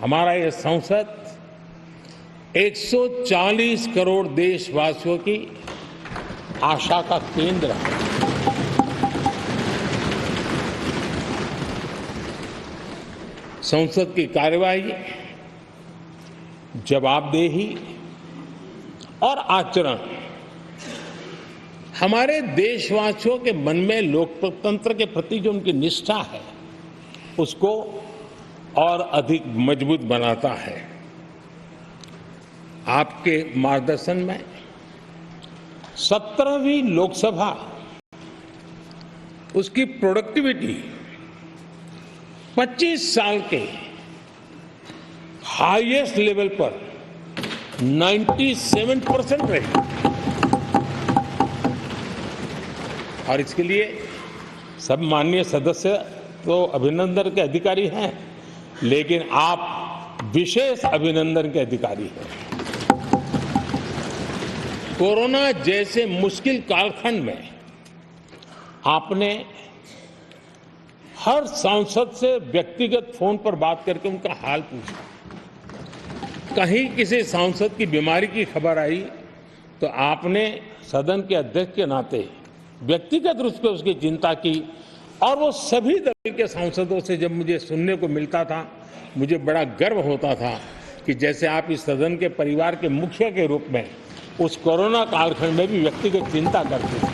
[SPEAKER 1] हमारा ये संसद 140 करोड़ देशवासियों की आशा का केंद्र है। संसद की कार्यवाही, जवाबदेही और आचरण हमारे देशवासियों के मन में लोकतंत्र के प्रति जो उनकी निष्ठा है उसको और अधिक मजबूत बनाता है। आपके मार्गदर्शन में 17वीं लोकसभा उसकी प्रोडक्टिविटी 25 साल के हाईएस्ट लेवल पर 97% रही और इसके लिए सब माननीय सदस्य तो अभिनंदन के अधिकारी हैं, लेकिन आप विशेष अभिनंदन के अधिकारी हैं। कोरोना जैसे मुश्किल कालखंड में आपने हर सांसद से व्यक्तिगत फोन पर बात करके उनका हाल पूछा। कहीं किसी सांसद की बीमारी की खबर आई तो आपने सदन के अध्यक्ष के नाते व्यक्तिगत रूप से उसकी चिंता की और वो सभी दल के सांसदों से जब मुझे सुनने को मिलता था मुझे बड़ा गर्व होता था कि जैसे आप इस सदन के परिवार के मुखिया के रूप में उस कोरोना कालखंड में भी व्यक्तिगत चिंता करते थे।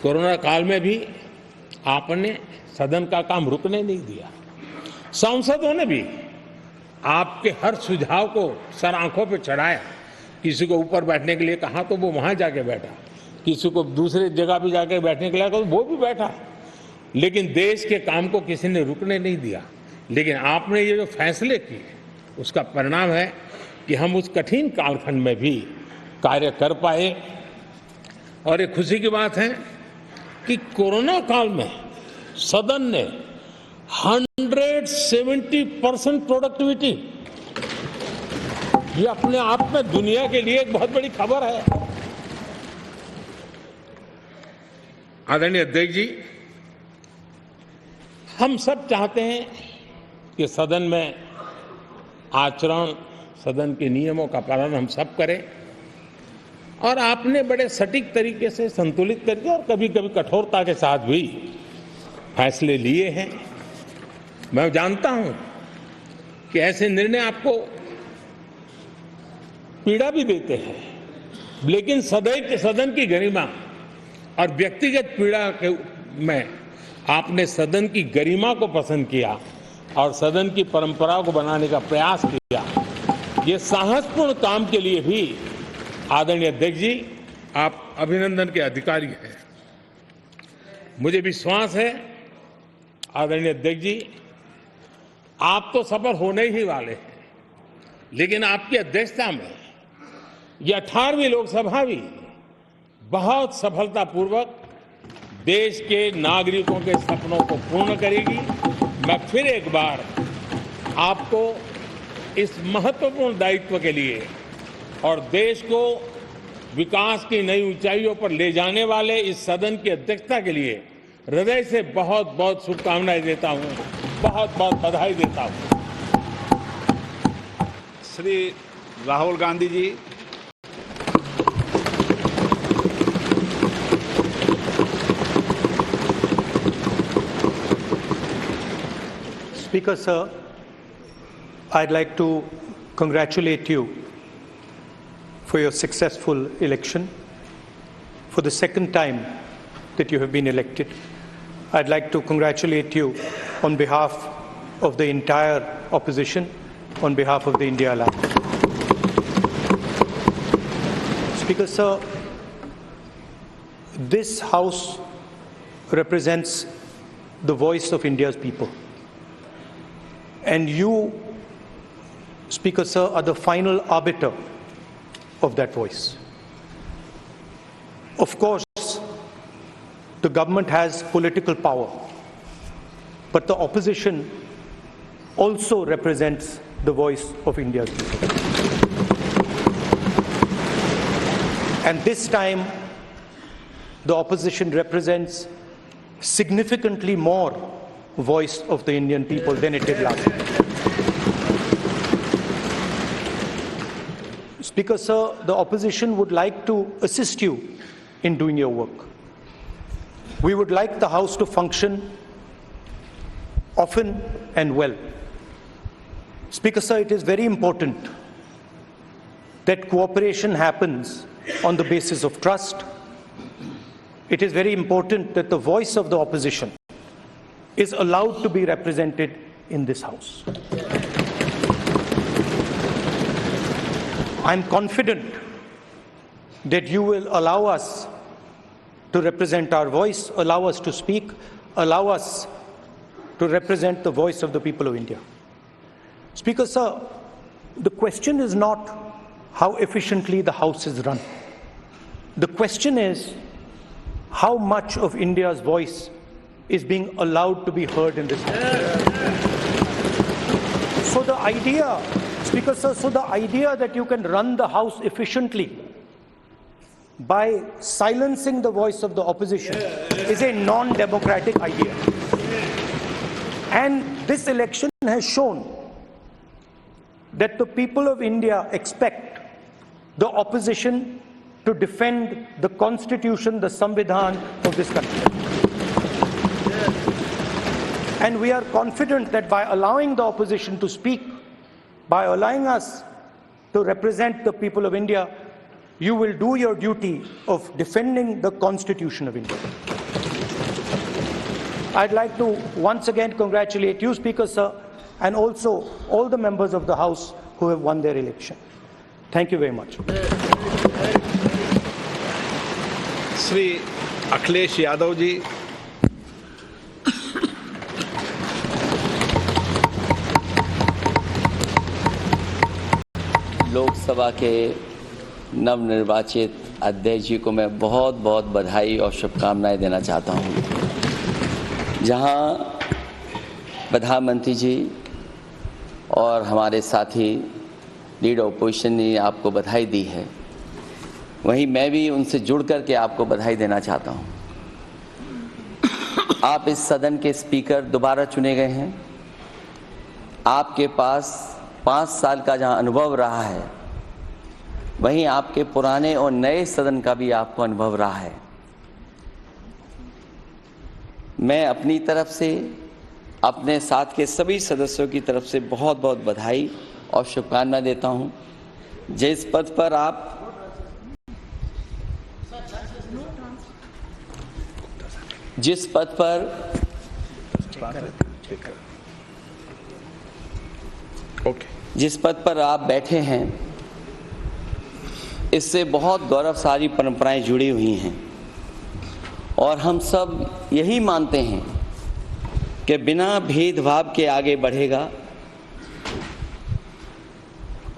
[SPEAKER 1] कोरोना काल में भी आपने सदन का काम रुकने नहीं दिया। सांसदों ने भी आपके हर सुझाव को सर आंखों पे चढ़ाया। किसी को ऊपर बैठने के लिए कहा तो वो वहां जाके बैठा, किसी को दूसरे जगह भी जाके बैठने के लिए कहा तो वो भी बैठा, लेकिन देश के काम को किसी ने रुकने नहीं दिया। लेकिन आपने ये जो फैसले किए उसका परिणाम है कि हम उस कठिन कालखंड में भी कार्य कर पाए। और ये खुशी की बात है कि कोरोना काल में सदन ने 170% प्रोडक्टिविटी, ये अपने आप में दुनिया के लिए एक बहुत बड़ी खबर है। आदरणीय अध्यक्ष जी, हम सब चाहते हैं कि सदन में आचरण, सदन के नियमों का पालन हम सब करें और आपने बड़े सटीक तरीके से संतुलित करके और कभी कभी कठोरता के साथ भी फैसले लिए हैं। मैं जानता हूं कि ऐसे निर्णय आपको पीड़ा भी देते हैं, लेकिन सदन की गरिमा और व्यक्तिगत पीड़ा के में आपने सदन की गरिमा को पसंद किया और सदन की परंपरा को बनाने का प्रयास किया। ये साहसपूर्ण काम के लिए भी आदरणीय अध्यक्ष जी आप अभिनंदन के अधिकारी हैं। मुझे विश्वास है आदरणीय अध्यक्ष जी आप तो सफल होने ही वाले हैं, लेकिन आपकी अध्यक्षता में ये 18वीं लोकसभा भी बहुत सफलतापूर्वक देश के नागरिकों के सपनों को पूर्ण करेगी। मैं फिर एक बार आपको इस महत्वपूर्ण दायित्व के लिए और देश को विकास की नई ऊंचाइयों पर ले जाने वाले इस सदन की अध्यक्षता के लिए हृदय से बहुत बहुत शुभकामनाएं देता हूं, बहुत बहुत बधाई देता हूं।
[SPEAKER 5] Shri Rahul Gandhi ji,
[SPEAKER 6] Speaker, sir, I'd like to congratulate you for your successful election. For the second time that you have been elected, I'd like to congratulate you on behalf of the entire opposition, on behalf of the India Alliance. Speaker, sir, this House represents the voice of India's people. And you, Speaker, sir, are the final arbiter of that voice. Of course, the government has political power, but the opposition also represents the voice of India's people. And this time, the opposition represents significantly more voice of the Indian people than it did last time. Speaker, sir, the opposition would like to assist you in doing your work. We would like the House to function often and well. Speaker, sir, it is very important that cooperation happens on the basis of trust. It is very important that the voice of the opposition is allowed to be represented in this House. I'm confident that you will allow us to represent our voice, allow us to speak, allow us to represent the voice of the people of India. Speaker, sir, the question is not how efficiently the House is run. The question is how much of India's voice is being allowed to be heard in this House. So the idea, Speaker, sir, so the idea that you can run the House efficiently by silencing the voice of the opposition is a non-democratic idea. And this election has shown that the people of India expect the opposition to defend the Constitution, the Samvidhan of this country. And we are confident that by allowing the opposition to speak, by allowing us to represent the people of India, you will do your duty of defending the Constitution of India. I'd like to once again congratulate you, Speaker, sir, and also all the members of the House who have won their election. Thank you very much.
[SPEAKER 5] Shri Akhilesh Yadav ji,
[SPEAKER 10] Lok Sabha के नवनिर्वाचित अध्यक्ष जी को मैं बहुत बहुत बधाई और शुभकामनाएं देना चाहता हूं। जहां प्रधानमंत्री जी और हमारे साथी लीडर ओपोजिशन ने आपको बधाई दी है, वहीं मैं भी उनसे जुड़ करके आपको बधाई देना चाहता हूं। आप इस सदन के स्पीकर दोबारा चुने गए हैं। आपके पास 5 साल का जहां अनुभव रहा है, वहीं आपके पुराने और नए सदन का भी आपको अनुभव रहा है। मैं अपनी तरफ से, अपने साथ के सभी सदस्यों की तरफ से बहुत बहुत बधाई और शुभकामनाएं देता हूं। जिस पद पर आप जिस पद पर आप बैठे हैं, इससे बहुत गौरवशाली परंपराएं जुड़ी हुई हैं और हम सब यही मानते हैं कि बिना भेदभाव के आगे बढ़ेगा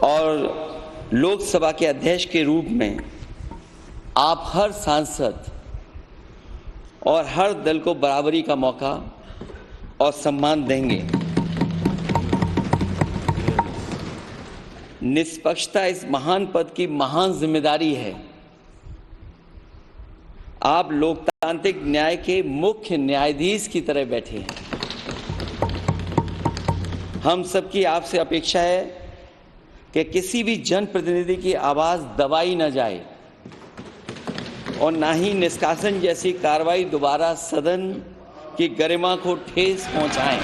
[SPEAKER 10] और लोकसभा के अध्यक्ष के रूप में आप हर सांसद और हर दल को बराबरी का मौका और सम्मान देंगे। निष्पक्षता इस महान पद की महान जिम्मेदारी है। आप लोकतांत्रिक न्याय के मुख्य न्यायाधीश की तरह बैठे हैं। हम सबकी आपसे अपेक्षा है कि किसी भी जनप्रतिनिधि की आवाज दबाई न जाए और ना ही निष्कासन जैसी कार्रवाई दोबारा सदन की गरिमा को ठेस पहुंचाएं।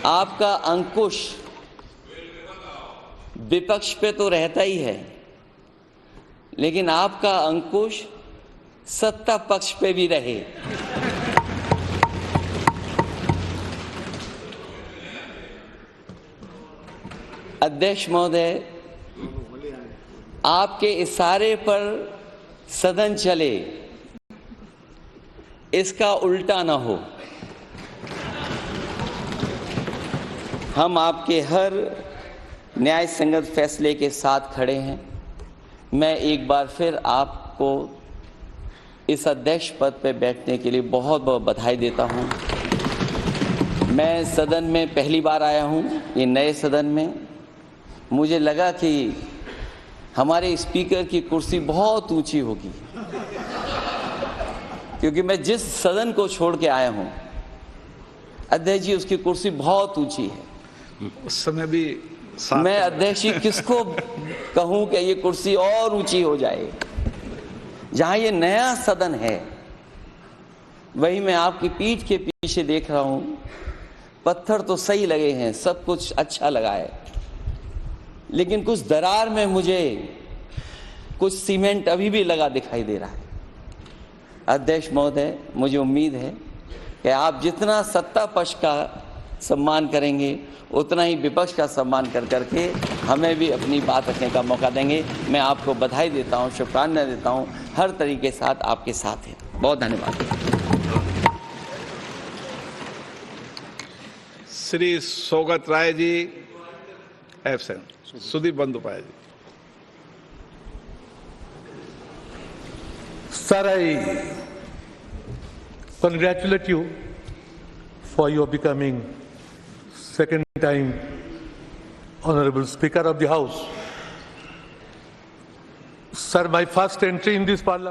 [SPEAKER 10] आपका अंकुश विपक्ष पे तो रहता ही है, लेकिन आपका अंकुश सत्ता पक्ष पे भी रहे। अध्यक्ष महोदय, आपके इशारे पर सदन चले, इसका उल्टा ना हो। हम आपके हर न्याय संगत फैसले के साथ खड़े हैं। मैं एक बार फिर आपको इस अध्यक्ष पद पर बैठने के लिए बहुत बहुत बधाई देता हूं। मैं सदन में पहली बार आया हूं, ये नए सदन में। मुझे लगा कि हमारे स्पीकर की कुर्सी बहुत ऊंची होगी, क्योंकि मैं जिस सदन को छोड़ के आया हूं, अध्यक्ष जी, उसकी कुर्सी बहुत ऊंची है।
[SPEAKER 5] उस समय भी
[SPEAKER 10] मैं अध्यक्ष जी किसको कहूं कि ये कुर्सी और ऊंची हो जाए। जहां ये नया सदन है, वही मैं आपकी पीठ के पीछे देख रहा हूं, पत्थर तो सही लगे हैं, सब कुछ अच्छा लगा है, लेकिन कुछ दरार में मुझे कुछ सीमेंट अभी भी लगा दिखाई दे रहा है। अध्यक्ष महोदय, मुझे उम्मीद है कि आप जितना सत्ता पक्ष का सम्मान करेंगे, उतना ही विपक्ष का सम्मान कर करके हमें भी अपनी बात रखने का मौका देंगे। मैं आपको बधाई देता हूं, शुभकामनाएं देता हूं, हर तरीके से साथ आपके साथ हैं। बहुत धन्यवाद।
[SPEAKER 5] Shri Saugata Roy ji absent. Sudip Bandyopadhyay ji.
[SPEAKER 4] Sir, I congratulate you for your becoming second time Honorable Speaker of the House. Sir, my first entry in this Parliament